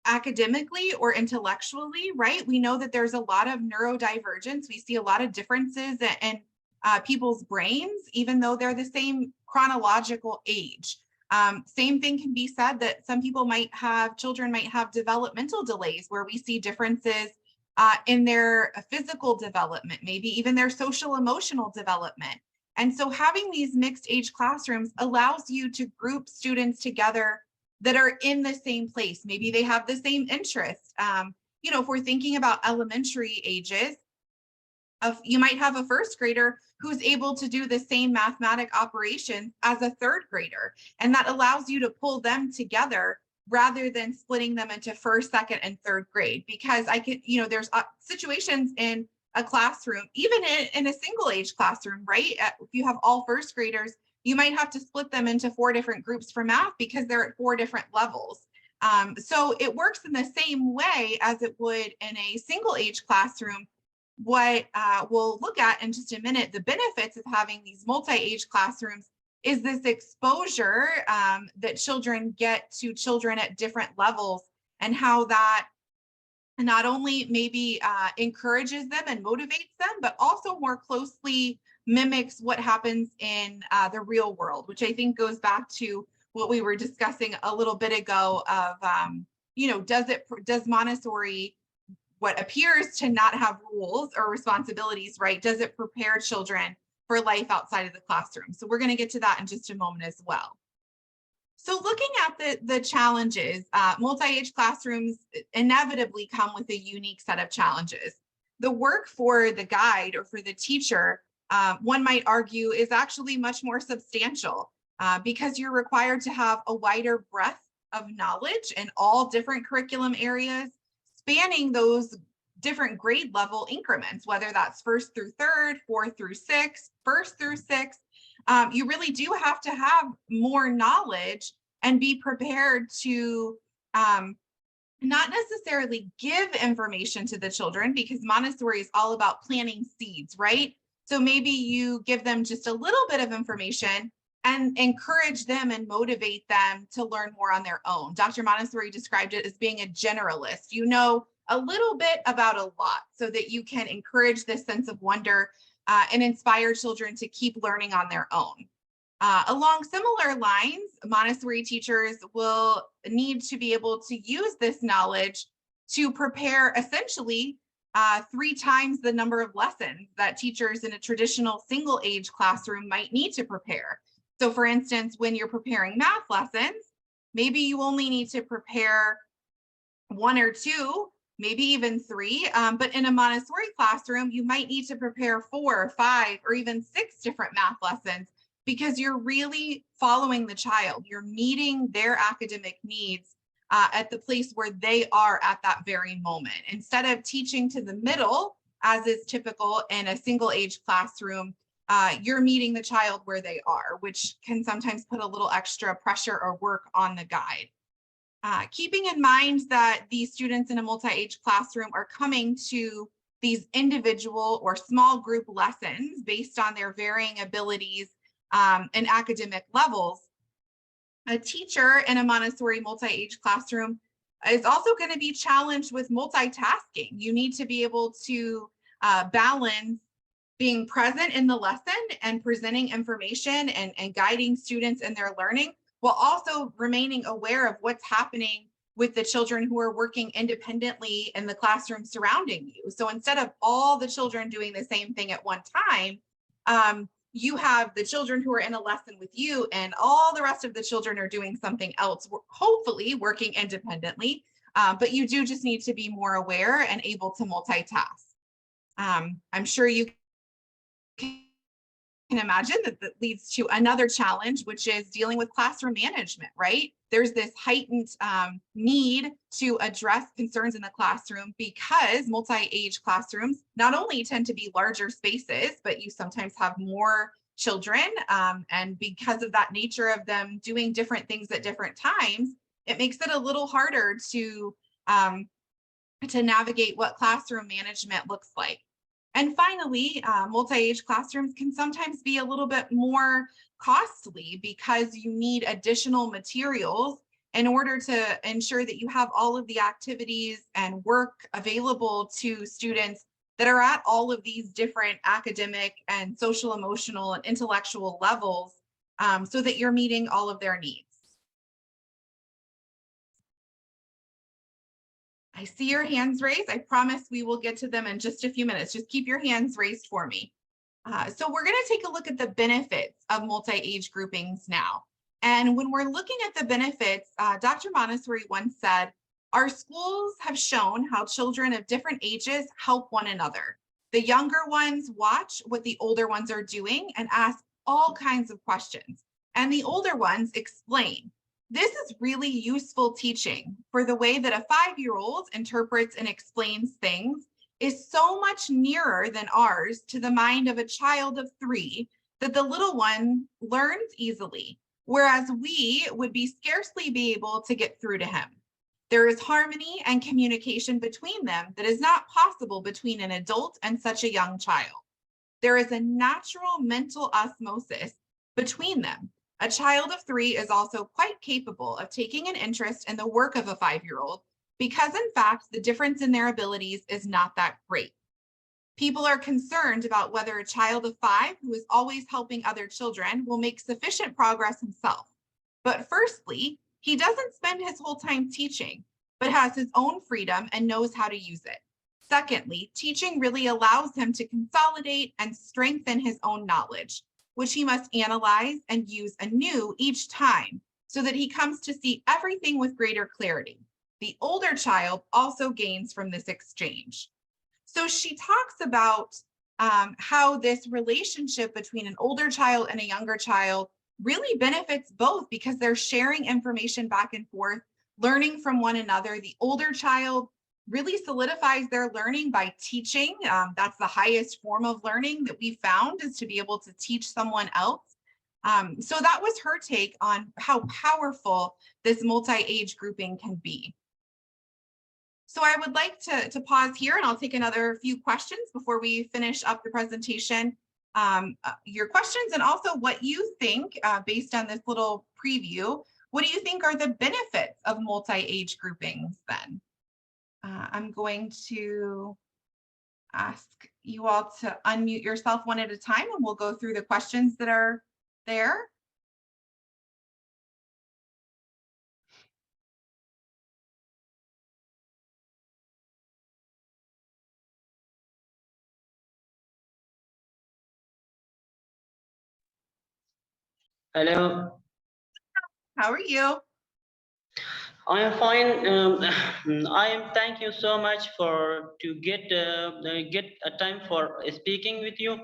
academically or intellectually, right? We know that there's a lot of neurodivergence. We see a lot of differences in people's brains, even though they're the same chronological age. Same thing can be said that some people children might have developmental delays, where we see differences in their physical development, maybe even their social emotional development. And so having these mixed age classrooms allows you to group students together that are in the same place. Maybe they have the same interest. If we're thinking about elementary ages, you might have a first grader who's able to do the same mathematic operations as a third grader. And that allows you to pull them together rather than splitting them into first, second, and third grade. Because there's situations in a classroom, even in a single age classroom, right? If you have all first graders, you might have to split them into 4 different groups for math because they're at 4 different levels. So it works in the same way as it would in a single age classroom. What we'll look at in just a minute, the benefits of having these multi-age classrooms, is this exposure that children get to children at different levels, and how that not only maybe encourages them and motivates them, but also more closely mimics what happens in the real world, which I think goes back to what we were discussing a little bit ago of, does Montessori, what appears to not have rules or responsibilities, right? Does it prepare children for life outside of the classroom? So we're going to get to that in just a moment as well. So looking at the challenges, multi-age classrooms inevitably come with a unique set of challenges. The work for the guide or for the teacher, one might argue, is actually much more substantial because you're required to have a wider breadth of knowledge in all different curriculum areas, spanning those different grade level increments, whether that's 1st through 3rd, 4th through 6th, 1st through 6th. You really do have to have more knowledge and be prepared to not necessarily give information to the children, because Montessori is all about planting seeds, right? So maybe you give them just a little bit of information and encourage them and motivate them to learn more on their own. Dr. Montessori described it as being a generalist. You know a little bit about a lot, so that you can encourage this sense of wonder and inspire children to keep learning on their own. Along similar lines, Montessori teachers will need to be able to use this knowledge to prepare essentially 3 times the number of lessons that teachers in a traditional single age classroom might need to prepare. So for instance, when you're preparing math lessons, maybe you only need to prepare 1 or 2, maybe even 3, but in a Montessori classroom, you might need to prepare 4, 5, or even 6 different math lessons, because you're really following the child. You're meeting their academic needs at the place where they are at that very moment. Instead of teaching to the middle, as is typical in a single age classroom, you're meeting the child where they are, which can sometimes put a little extra pressure or work on the guide. Keeping in mind that these students in a multi-age classroom are coming to these individual or small group lessons based on their varying abilities and academic levels, a teacher in a Montessori multi-age classroom is also going to be challenged with multitasking. You need to be able to balance being present in the lesson and presenting information and guiding students in their learning, while also remaining aware of what's happening with the children who are working independently in the classroom surrounding you. So instead of all the children doing the same thing at one time, you have the children who are in a lesson with you, and all the rest of the children are doing something else, hopefully working independently, but you do just need to be more aware and able to multitask. I'm sure you can imagine that leads to another challenge, which is dealing with classroom management, right? There's this heightened need to address concerns in the classroom because multi-age classrooms not only tend to be larger spaces, but you sometimes have more children. And because of that nature of them doing different things at different times, it makes it a little harder to navigate what classroom management looks like. And finally, multi-age classrooms can sometimes be a little bit more costly because you need additional materials in order to ensure that you have all of the activities and work available to students that are at all of these different academic and social, emotional, and intellectual levels, so that you're meeting all of their needs. I see your hands raised. I promise we will get to them in just a few minutes. Just keep your hands raised for me. So we're going to take a look at the benefits of multi-age groupings now. And when we're looking at the benefits, Dr. Montessori once said, our schools have shown how children of different ages help one another. The younger ones watch what the older ones are doing and ask all kinds of questions. And the older ones explain. This is really useful teaching, for the way that a 5-year-old interprets and explains things is so much nearer than ours to the mind of a child of 3 that the little one learns easily, whereas we would scarcely be able to get through to him. There is harmony and communication between them that is not possible between an adult and such a young child. There is a natural mental osmosis between them. A child of 3 is also quite capable of taking an interest in the work of a 5-year-old because, in fact, the difference in their abilities is not that great. People are concerned about whether a child of 5 who is always helping other children will make sufficient progress himself. But firstly, he doesn't spend his whole time teaching, but has his own freedom and knows how to use it. Secondly, teaching really allows him to consolidate and strengthen his own knowledge, which he must analyze and use anew each time so that he comes to see everything with greater clarity. The older child also gains from this exchange. So she talks about how this relationship between an older child and a younger child really benefits both because they're sharing information back and forth, learning from one another. The older child really solidifies their learning by teaching. That's the highest form of learning that we found, is to be able to teach someone else. So that was her take on how powerful this multi-age grouping can be. So I would like to pause here, and I'll take another few questions before we finish up the presentation. Your questions, and also what you think, based on this little preview, what do you think are the benefits of multi-age groupings then? I'm going to ask you all to unmute yourself one at a time, and we'll go through the questions that are there. Hello, How are you? I am fine. Thank you so much for to get a time for speaking with you.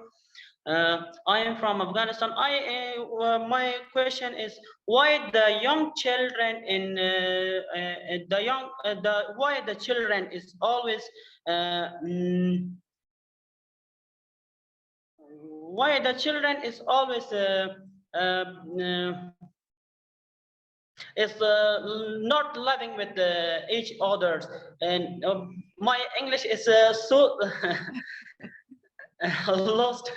I am from Afghanistan. My question is, why the young children in why the children is always why the children is always is not loving with each others, and my English is so lost.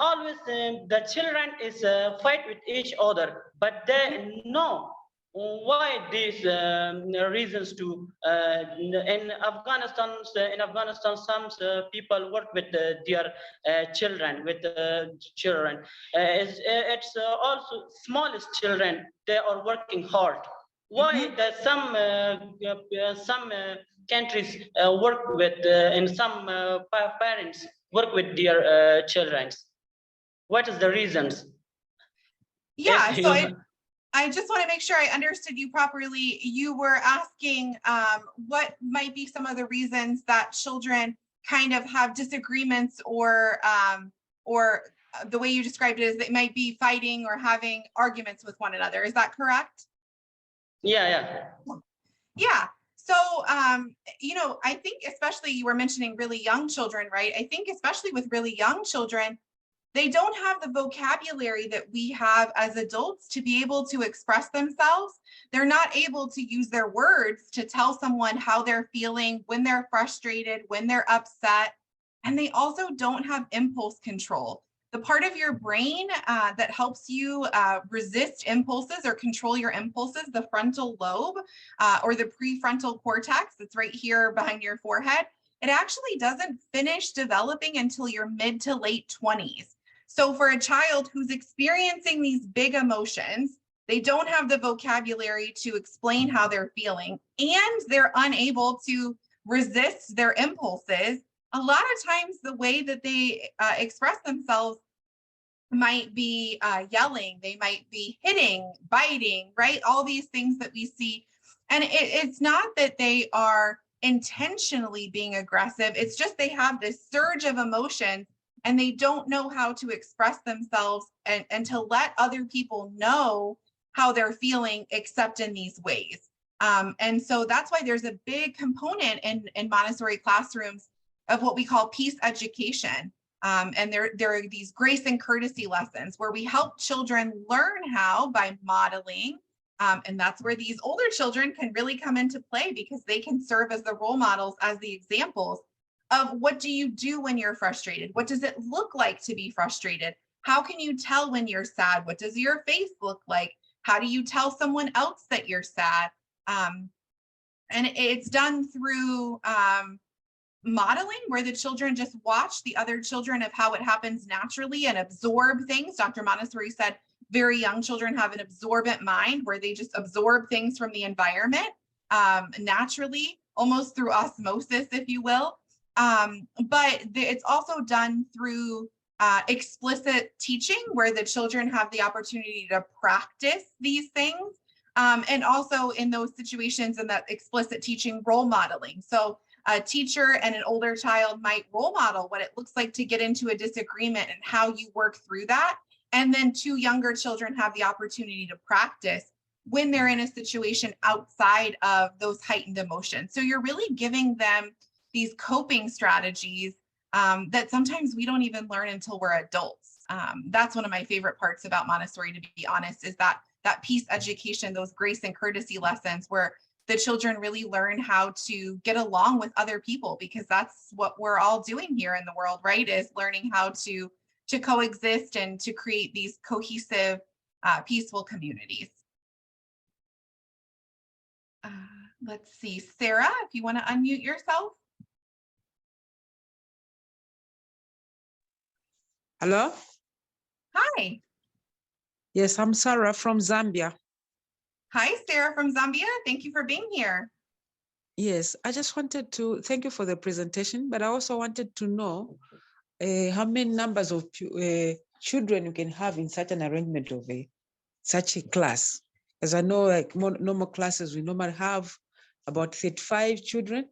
Always the children is fight with each other, but they know why these reasons to in Afghanistan some people work with their children it's also smallest children, they are working hard. Why that some countries work with and some parents work with their children? What is the reasons? Yeah, so I just want to make sure I understood you properly. You were asking what might be some of the reasons that children kind of have disagreements, or the way you described it is they might be fighting or having arguments with one another. Is that correct? Yeah. Yeah. So, you know, I think especially you were mentioning really young children, right? I think especially with really young children, they don't have the vocabulary that we have as adults to be able to express themselves. They're not able to use their words to tell someone how they're feeling, when they're frustrated, when they're upset. And they also don't have impulse control. The part of your brain that helps you resist impulses or control your impulses, the frontal lobe or the prefrontal cortex that's right here behind your forehead, it actually doesn't finish developing until your mid to late 20s. So for a child who's experiencing these big emotions, they don't have the vocabulary to explain how they're feeling, and they're unable to resist their impulses. A lot of times the way that they express themselves might be yelling, they might be hitting, biting, right? All these things that we see. And it's not that they are intentionally being aggressive, it's just they have this surge of emotions and they don't know how to express themselves and to let other people know how they're feeling except in these ways. And so that's why there's a big component in Montessori classrooms of what we call peace education. And there are these grace and courtesy lessons where we help children learn how by modeling. And that's where these older children can really come into play, because they can serve as the role models, as the examples of what do you do when you're frustrated? What does it look like to be frustrated? How can you tell when you're sad? What does your face look like? How do you tell someone else that you're sad? And it's done through modeling, where the children just watch the other children of how it happens naturally and absorb things. Dr. Montessori said very young children have an absorbent mind, where they just absorb things from the environment naturally, almost through osmosis, if you will. But it's also done through explicit teaching, where the children have the opportunity to practice these things. And also in those situations, in that explicit teaching, role modeling. So a teacher and an older child might role model what it looks like to get into a disagreement and how you work through that. And then two younger children have the opportunity to practice when they're in a situation outside of those heightened emotions. So you're really giving them these coping strategies that sometimes we don't even learn until we're adults. That's one of my favorite parts about Montessori, to be honest, is that peace education, those grace and courtesy lessons, where the children really learn how to get along with other people, because that's what we're all doing here in the world, right? Is learning how to coexist and to create these cohesive, peaceful communities. Let's see, Sarah, if you want to unmute yourself. Hello? Hi. Yes, I'm Sarah from Zambia. Hi, Sarah from Zambia. Thank you for being here. Yes, I just wanted to thank you for the presentation, but I also wanted to know how many numbers of children you can have in such an arrangement of such a class. As I know, like normal classes, we normally have about 35 children.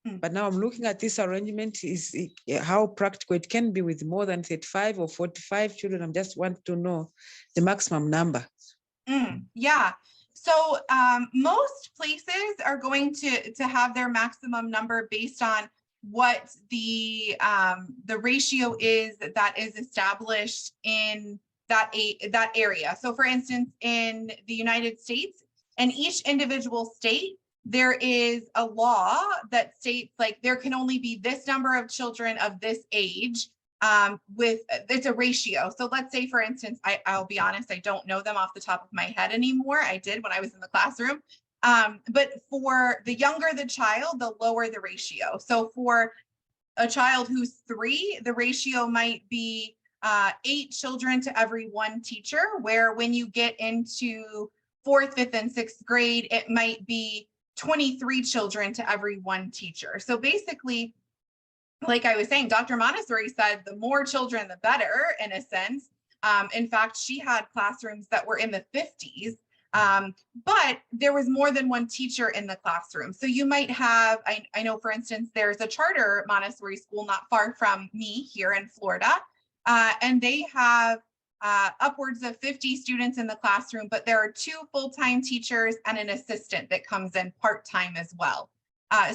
But now I'm looking at this arrangement, is how practical it can be with more than 35 or 45 children. I just want to know the maximum number. Yeah. So most places are going to have their maximum number based on what the ratio is that is established in that area. So for instance, in the United States, in each individual state, there is a law that states like there can only be this number of children of this age. It's a ratio. So let's say, for instance, I'll be honest, I don't know them off the top of my head anymore. I did when I was in the classroom. But for the younger the child, the lower the ratio. So for a child who's 3, the ratio might be 8 children to every 1 teacher, where when you get into 4th, 5th, and 6th grade, it might be 23 children to every 1 teacher. So basically, like I was saying, Dr. Montessori said the more children, the better, in a sense. In fact, she had classrooms that were in the 50s. But there was more than one teacher in the classroom. So you might have, I know, for instance, there's a charter Montessori school not far from me here in Florida, and they have upwards of 50 students in the classroom, but there are 2 full-time teachers and an assistant that comes in part-time as well.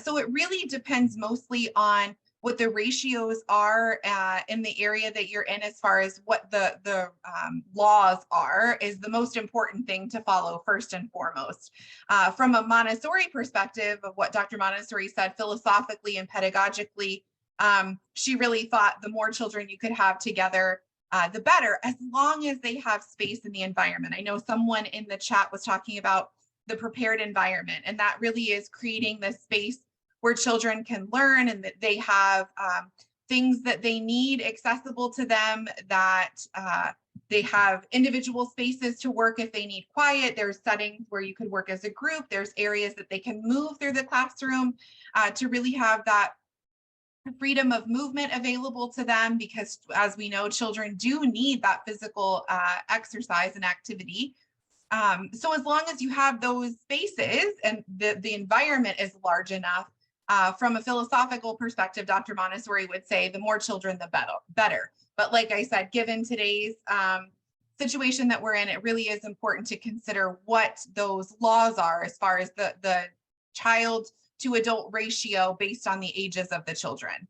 So it really depends mostly on what the ratios are in the area that you're in, as far as what the laws are, is the most important thing to follow first and foremost. From a Montessori perspective of what Dr. Montessori said philosophically and pedagogically, she really thought the more children you could have together, the better, as long as they have space in the environment. I know someone in the chat was talking about the prepared environment, and that really is creating this space where children can learn and that they have things that they need accessible to them, that they have individual spaces to work if they need quiet. There's settings where you could work as a group. There's areas that they can move through the classroom to really have that freedom of movement available to them, because as we know, children do need that physical exercise and activity. So as long as you have those spaces and the environment is large enough, from a philosophical perspective, Dr. Montessori would say the more children, the better. But like I said, given today's situation that we're in, it really is important to consider what those laws are as far as the child to adult ratio based on the ages of the children.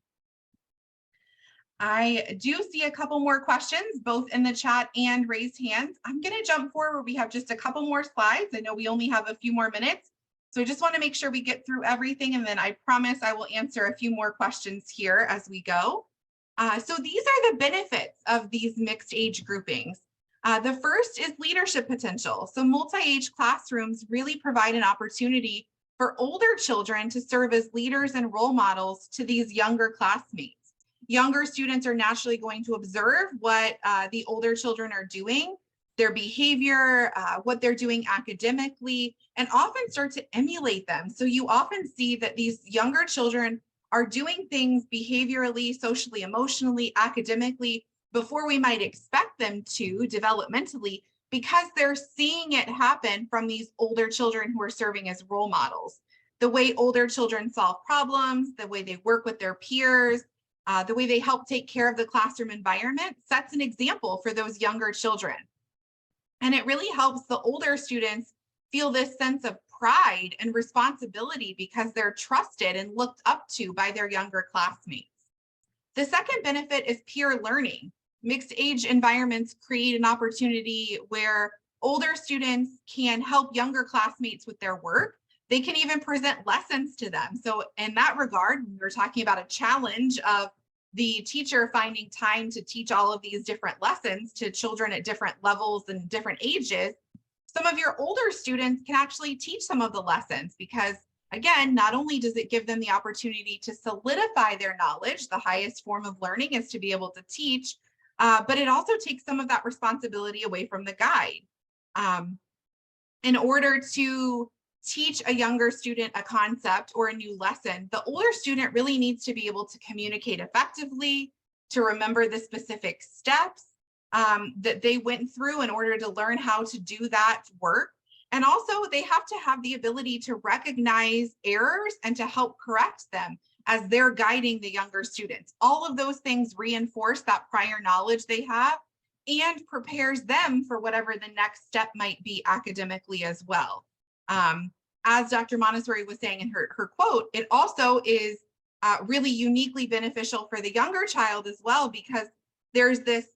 I do see a couple more questions, both in the chat and raised hands. I'm going to jump forward. We have just a couple more slides. I know we only have a few more minutes. So I just want to make sure we get through everything, and then I promise I will answer a few more questions here as we go. So these are the benefits of these mixed age groupings. The first is leadership potential. So multi-age classrooms really provide an opportunity for older children to serve as leaders and role models to these younger classmates. Younger students are naturally going to observe what the older children are doing, their behavior, what they're doing academically, and often start to emulate them. So you often see that these younger children are doing things behaviorally, socially, emotionally, academically before we might expect them to developmentally, because they're seeing it happen from these older children who are serving as role models. The way older children solve problems, the way they work with their peers, the way they help take care of the classroom environment sets an example for those younger children. And it really helps the older students feel this sense of pride and responsibility because they're trusted and looked up to by their younger classmates. The second benefit is peer learning. Mixed age environments create an opportunity where older students can help younger classmates with their work. They can even present lessons to them. So in that regard, we were talking about a challenge of the teacher finding time to teach all of these different lessons to children at different levels and different ages. Some of your older students can actually teach some of the lessons because, again, not only does it give them the opportunity to solidify their knowledge, the highest form of learning is to be able to teach, but it also takes some of that responsibility away from the guide. In order to teach a younger student a concept or a new lesson, the older student really needs to be able to communicate effectively, to remember the specific steps that they went through in order to learn how to do that work. And also they have to have the ability to recognize errors and to help correct them as they're guiding the younger students. All of those things reinforce that prior knowledge they have and prepares them for whatever the next step might be academically as well. As Dr. Montessori was saying in her quote, it also is really uniquely beneficial for the younger child as well, because there's this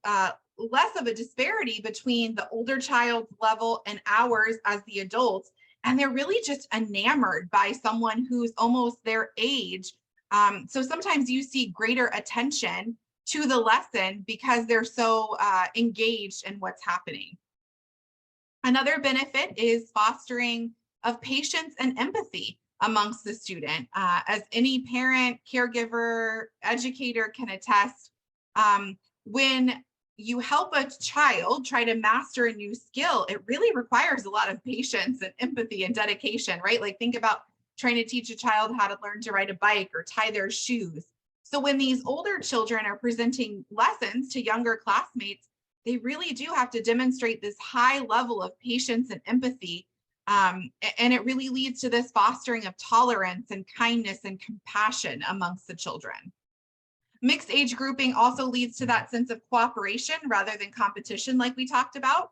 less of a disparity between the older child's level and ours as the adults, and they're really just enamored by someone who's almost their age. So sometimes you see greater attention to the lesson because they're so engaged in what's happening. Another benefit is fostering of patience and empathy amongst the student. As any parent, caregiver, educator can attest, when you help a child try to master a new skill, it really requires a lot of patience and empathy and dedication, right? Like think about trying to teach a child how to learn to ride a bike or tie their shoes. So when these older children are presenting lessons to younger classmates, they really do have to demonstrate this high level of patience and empathy. And it really leads to this fostering of tolerance and kindness and compassion amongst the children. Mixed age grouping also leads to that sense of cooperation rather than competition, like we talked about.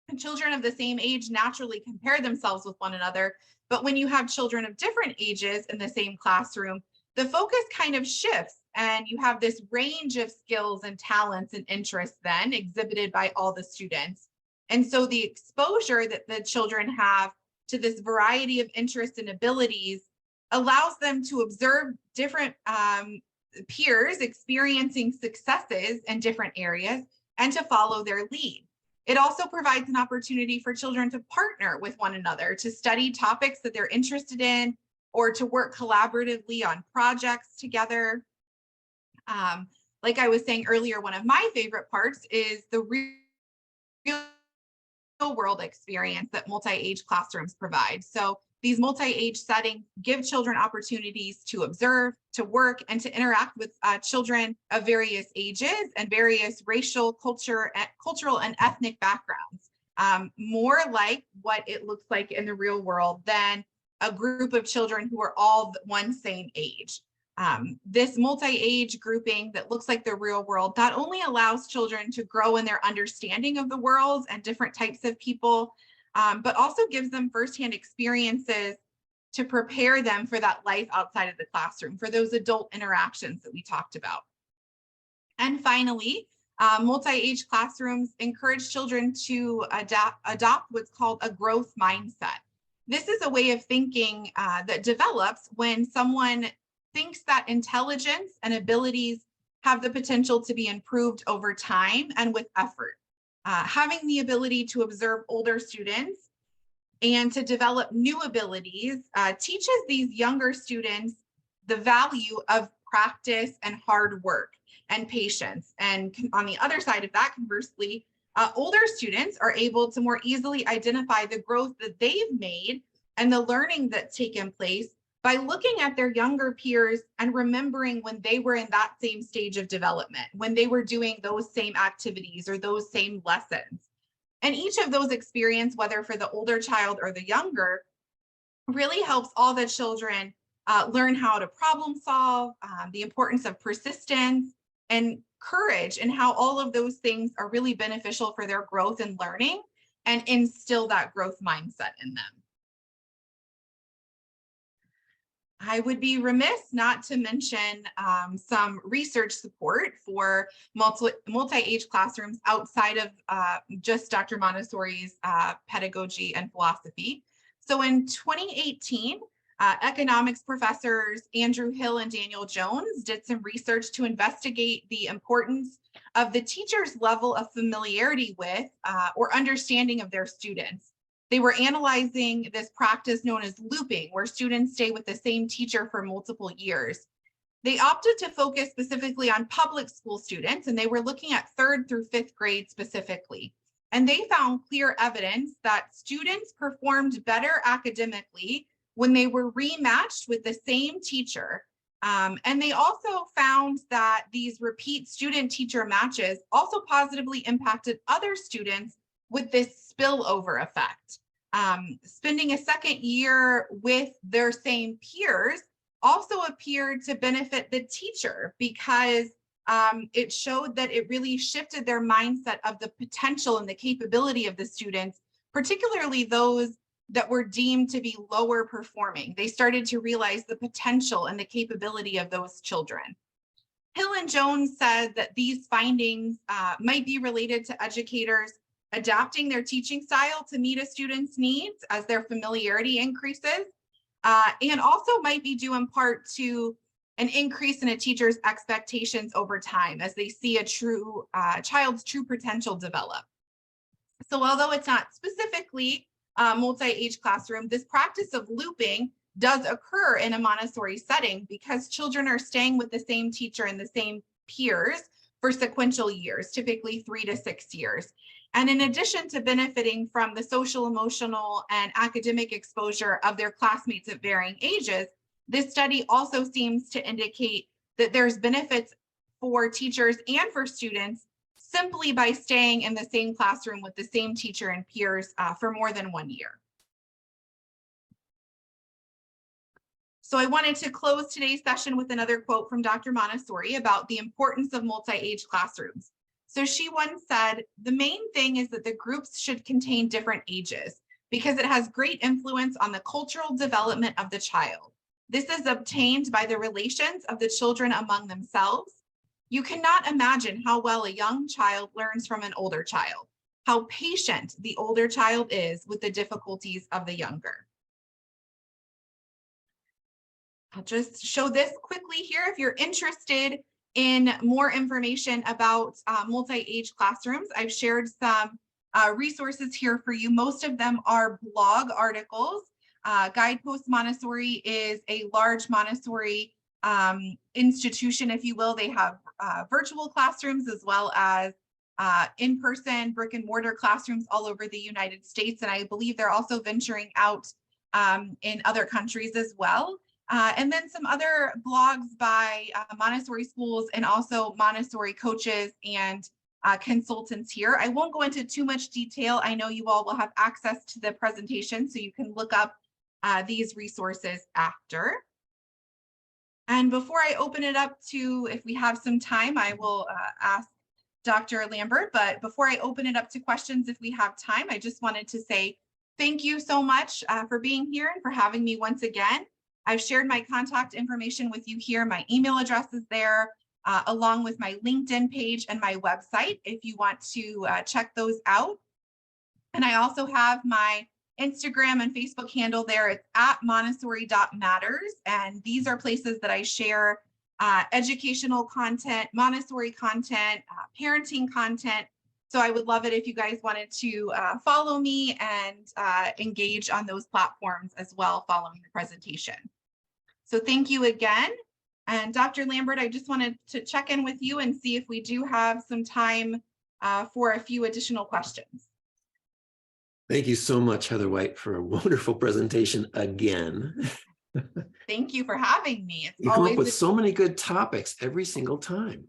And children of the same age naturally compare themselves with one another, but when you have children of different ages in the same classroom, the focus kind of shifts, and you have this range of skills and talents and interests then exhibited by all the students. And so the exposure that the children have to this variety of interests and abilities allows them to observe different peers experiencing successes in different areas and to follow their lead. It also provides an opportunity for children to partner with one another, to study topics that they're interested in, or to work collaboratively on projects together. Like I was saying earlier, one of my favorite parts is the real world experience that multi-age classrooms provide. So these multi-age settings give children opportunities to observe, to work, and to interact with children of various ages and various racial, cultural, and ethnic backgrounds. More like what it looks like in the real world than a group of children who are all one same age. This multi-age grouping that looks like the real world not only allows children to grow in their understanding of the world and different types of people, but also gives them firsthand experiences to prepare them for that life outside of the classroom, for those adult interactions that we talked about. And finally, multi-age classrooms encourage children to adopt what's called a growth mindset. This is a way of thinking that develops when someone thinks that intelligence and abilities have the potential to be improved over time and with effort. Having the ability to observe older students and to develop new abilities teaches these younger students the value of practice and hard work and patience. And on the other side of that, conversely, older students are able to more easily identify the growth that they've made and the learning that's taken place by looking at their younger peers and remembering when they were in that same stage of development, when they were doing those same activities or those same lessons. And each of those experiences, whether for the older child or the younger, really helps all the children learn how to problem solve, the importance of persistence and courage, and how all of those things are really beneficial for their growth and learning and instill that growth mindset in them. I would be remiss not to mention some research support for multi-age classrooms outside of just Dr. Montessori's pedagogy and philosophy. So in 2018, economics professors Andrew Hill and Daniel Jones did some research to investigate the importance of the teacher's level of familiarity with or understanding of their students. They were analyzing this practice known as looping, where students stay with the same teacher for multiple years. They opted to focus specifically on public school students, and they were looking at 3rd through 5th grade specifically. And they found clear evidence that students performed better academically when they were rematched with the same teacher. And they also found that these repeat student-teacher matches also positively impacted other students with this spillover effect. Spending a second year with their same peers also appeared to benefit the teacher because it showed that it really shifted their mindset of the potential and the capability of the students, particularly those that were deemed to be lower performing. They started to realize the potential and the capability of those children. Hill and Jones said that these findings might be related to educators adapting their teaching style to meet a student's needs as their familiarity increases, and also might be due in part to an increase in a teacher's expectations over time as they see a child's true potential develop. So although it's not specifically a multi-age classroom, this practice of looping does occur in a Montessori setting because children are staying with the same teacher and the same peers for sequential years, typically 3 to 6 years. And in addition to benefiting from the social, emotional, and academic exposure of their classmates at varying ages, this study also seems to indicate that there's benefits for teachers and for students simply by staying in the same classroom with the same teacher and peers for more than 1 year. So I wanted to close today's session with another quote from Dr. Montessori about the importance of multi-age classrooms. So she once said, "The main thing is that the groups should contain different ages because it has great influence on the cultural development of the child. This is obtained by the relations of the children among themselves. You cannot imagine how well a young child learns from an older child, how patient the older child is with the difficulties of the younger." I'll just show this quickly here. If you're interested in more information about multi-age classrooms, I've shared some resources here for you. Most of them are blog articles. Guidepost Montessori is a large Montessori institution, if you will. They have virtual classrooms as well as in-person brick and mortar classrooms all over the United States. And I believe they're also venturing out in other countries as well. And then some other blogs by Montessori schools and also Montessori coaches and consultants here. I won't go into too much detail. I know you all will have access to the presentation, so you can look up these resources after. And before I open it up to, if we have some time, I will ask Dr. Lambert, but before I open it up to questions, if we have time, I just wanted to say thank you so much for being here and for having me once again. I've shared my contact information with you here. My email address is there, along with my LinkedIn page and my website, if you want to check those out. And I also have my Instagram and Facebook handle there. It's at montessori.matters. And these are places that I share educational content, Montessori content, parenting content. So I would love it if you guys wanted to follow me and engage on those platforms as well following the presentation. So thank you again. And Dr. Lambert, I just wanted to check in with you and see if we do have some time for a few additional questions. Thank you so much, Heather White, for a wonderful presentation again. Thank you for having me. It's You come up with so many good topics every single time.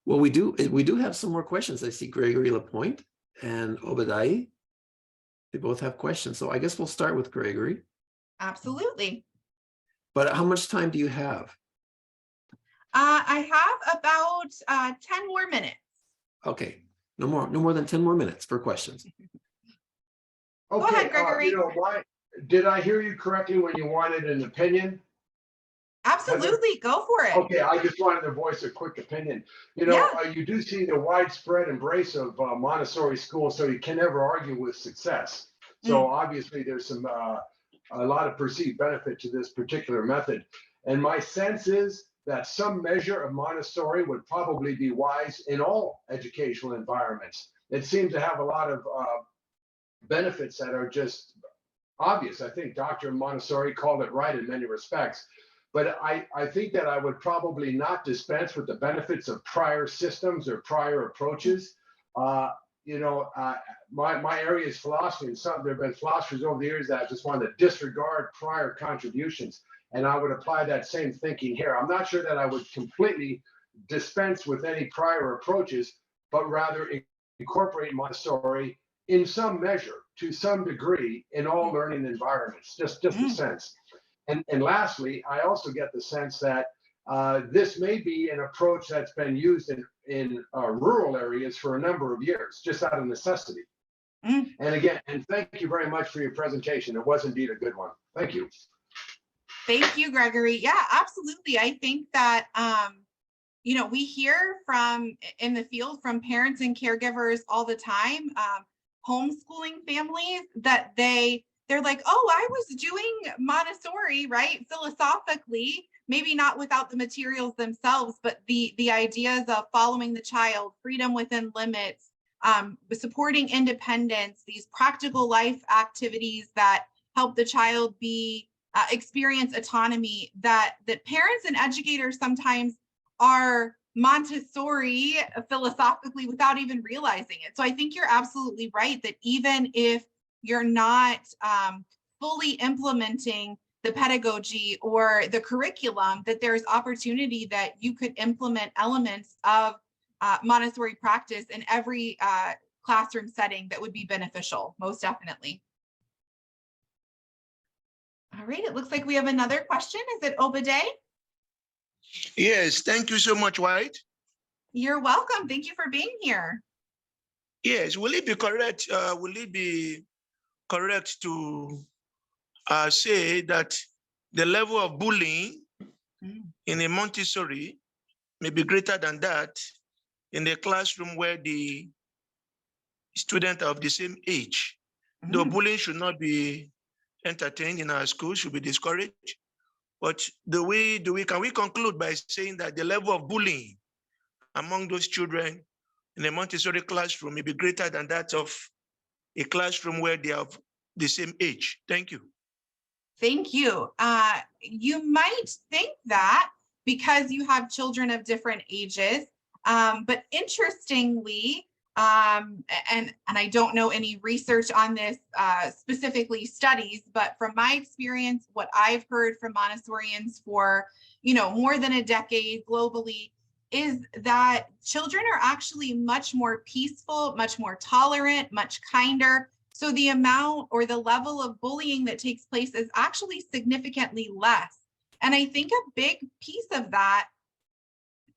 Well, we do have some more questions. I see Gregory Lapointe and Obadiah. They both have questions. So I guess we'll start with Gregory. Absolutely. But how much time do you have? I have about 10 more minutes. Okay, no more than 10 more minutes for questions. Okay, Go ahead, Gregory. Did I hear you correctly when you wanted an opinion? Absolutely, go for it. Okay, I just wanted to voice a quick opinion. You do see the widespread embrace of Montessori schools, so you can never argue with success. So obviously there's a lot of perceived benefit to this particular method. And my sense is that some measure of Montessori would probably be wise in all educational environments. It seems to have a lot of benefits that are just obvious. I think Dr. Montessori called it right in many respects. But I think that I would probably not dispense with the benefits of prior systems or prior approaches. My area is philosophy, and there have been philosophers over the years that just wanted to disregard prior contributions. And I would apply that same thinking here. I'm not sure that I would completely dispense with any prior approaches, but rather incorporate Montessori in some measure, to some degree, in all learning environments, just a sense. And lastly, I also get the sense that this may be an approach that's been used in rural areas for a number of years, just out of necessity. And again, and thank you very much for your presentation. It was indeed a good one. Thank you. Thank you, Gregory. Yeah, absolutely. I think that, we hear in the field from parents and caregivers all the time, homeschooling families, that they're like, oh, I was doing Montessori, right? Philosophically, maybe not without the materials themselves, but the ideas of following the child, freedom within limits, supporting independence, these practical life activities that help the child experience autonomy, that parents and educators sometimes are Montessori philosophically without even realizing it. So I think you're absolutely right that even if you're not fully implementing the pedagogy or the curriculum, that there's opportunity that you could implement elements of Montessori practice in every classroom setting that would be beneficial, most definitely. All right, it looks like we have another question. Is it Obade? Yes, thank you so much, White. You're welcome. Thank you for being here. Yes, will it be correct? Will it be correct to say that the level of bullying in a Montessori may be greater than that in the classroom where the students are of the same age? Though bullying should not be entertained in our schools, should be discouraged. But can we conclude by saying that the level of bullying among those children in a Montessori classroom may be greater than that of a classroom where they are of the same age? Thank you. Thank you. You might think that because you have children of different ages, but interestingly, and I don't know any research on this, specifically studies, but from my experience, what I've heard from Montessorians for, more than a decade globally, is that children are actually much more peaceful, much more tolerant, much kinder. So the amount or the level of bullying that takes place is actually significantly less. And I think a big piece of that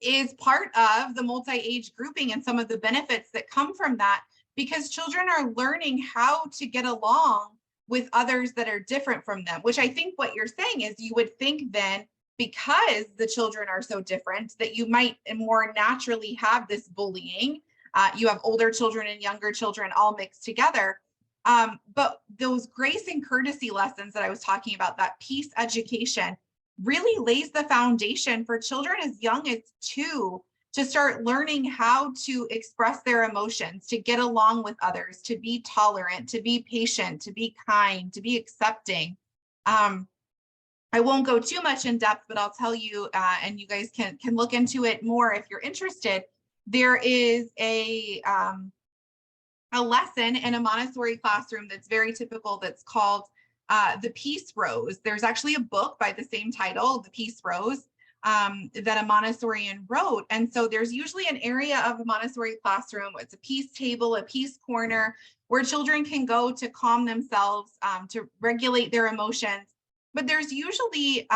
is part of the multi-age grouping and some of the benefits that come from that, because children are learning how to get along with others that are different from them, which I think what you're saying is you would think then, because the children are so different, that you might more naturally have this bullying. You have older children and younger children all mixed together. But those grace and courtesy lessons that I was talking about, that peace education, really lays the foundation for children as young as 2 to start learning how to express their emotions, to get along with others, to be tolerant, to be patient, to be kind, to be accepting. I won't go too much in depth, but I'll tell you, and you guys can look into it more if you're interested. There is a lesson in a Montessori classroom that's very typical, that's called The Peace Rose. There's actually a book by the same title, The Peace Rose, that a Montessorian wrote. And so there's usually an area of a Montessori classroom, it's a peace table, a peace corner, where children can go to calm themselves, to regulate their emotions. But there's usually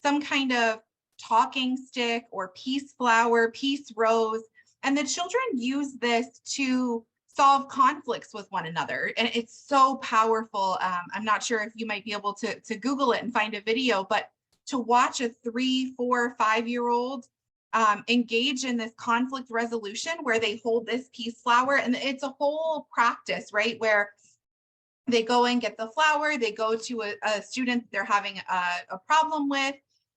some kind of talking stick or peace flower, peace rose, and the children use this to solve conflicts with one another. And it's so powerful. I'm not sure if you might be able to Google it and find a video, but to watch a 3, 4, 5-year-old engage in this conflict resolution where they hold this peace flower, and it's a whole practice, right? Where they go and get the flower, they go to a student they're having a problem with,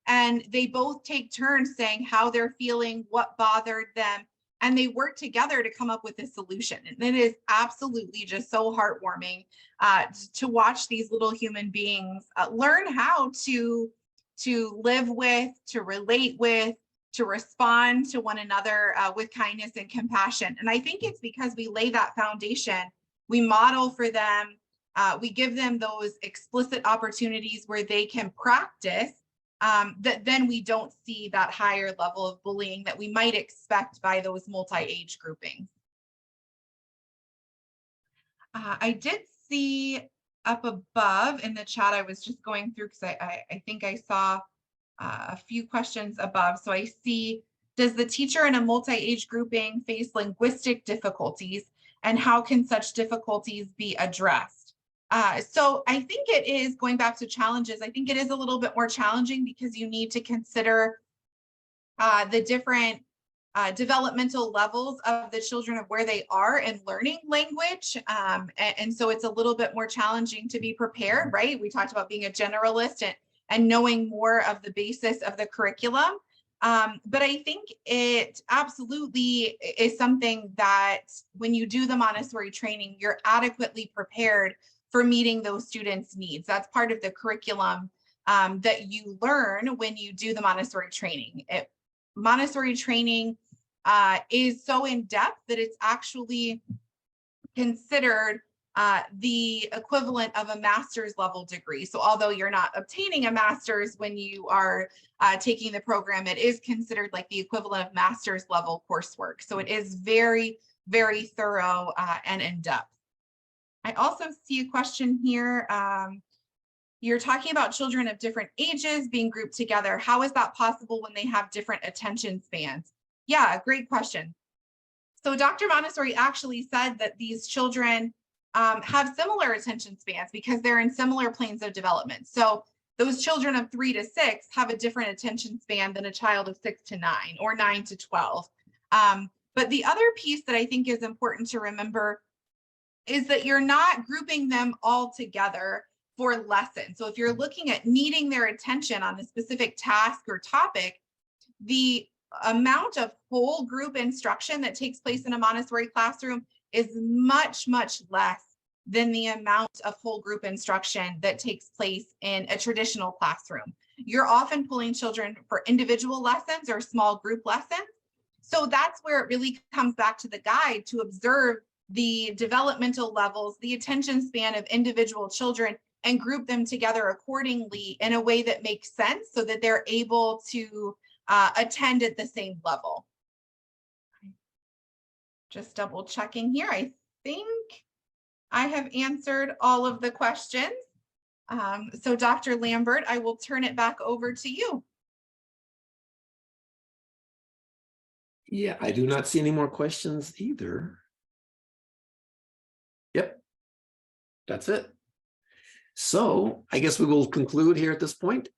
and they both take turns saying how they're feeling, what bothered them, and they work together to come up with a solution. And it is absolutely just so heartwarming to watch these little human beings learn how to live with, to relate with, to respond to one another with kindness and compassion. And I think it's because we lay that foundation, we model for them, we give them those explicit opportunities where they can practice, that then we don't see that higher level of bullying that we might expect by those multi-age groupings. I did see up above in the chat, I was just going through because I think I saw a few questions above. So I see, does the teacher in a multi-age grouping face linguistic difficulties, and how can such difficulties be addressed? So I think it is, going back to challenges, I think it is a little bit more challenging because you need to consider the different developmental levels of the children, of where they are in learning language. And so it's a little bit more challenging to be prepared, right? We talked about being a generalist and knowing more of the basis of the curriculum. But I think it absolutely is something that when you do the Montessori training, you're adequately prepared for meeting those students' needs. That's part of the curriculum that you learn when you do the Montessori training. Montessori training is so in depth that it's actually considered the equivalent of a master's level degree. So although you're not obtaining a master's when you are taking the program, it is considered like the equivalent of master's level coursework. So it is very, very thorough and in-depth. I also see a question here. You're talking about children of different ages being grouped together. How is that possible when they have different attention spans? Yeah, great question. So Dr. Montessori actually said that these children have similar attention spans because they're in similar planes of development. So those children of 3 to 6 have a different attention span than a child of 6 to 9 or 9 to 12. But the other piece that I think is important to remember is that you're not grouping them all together for lessons. So if you're looking at needing their attention on a specific task or topic, the amount of whole group instruction that takes place in a Montessori classroom is much, much less than the amount of whole group instruction that takes place in a traditional classroom. You're often pulling children for individual lessons or small group lessons. So that's where it really comes back to the guide to observe the developmental levels, the attention span of individual children, and group them together accordingly in a way that makes sense so that they're able to attend at the same level. Just double checking here. I think I have answered all of the questions. So Dr. Lambert, I will turn it back over to you. Yeah, I do not see any more questions either. Yep, that's it. So I guess we will conclude here at this point.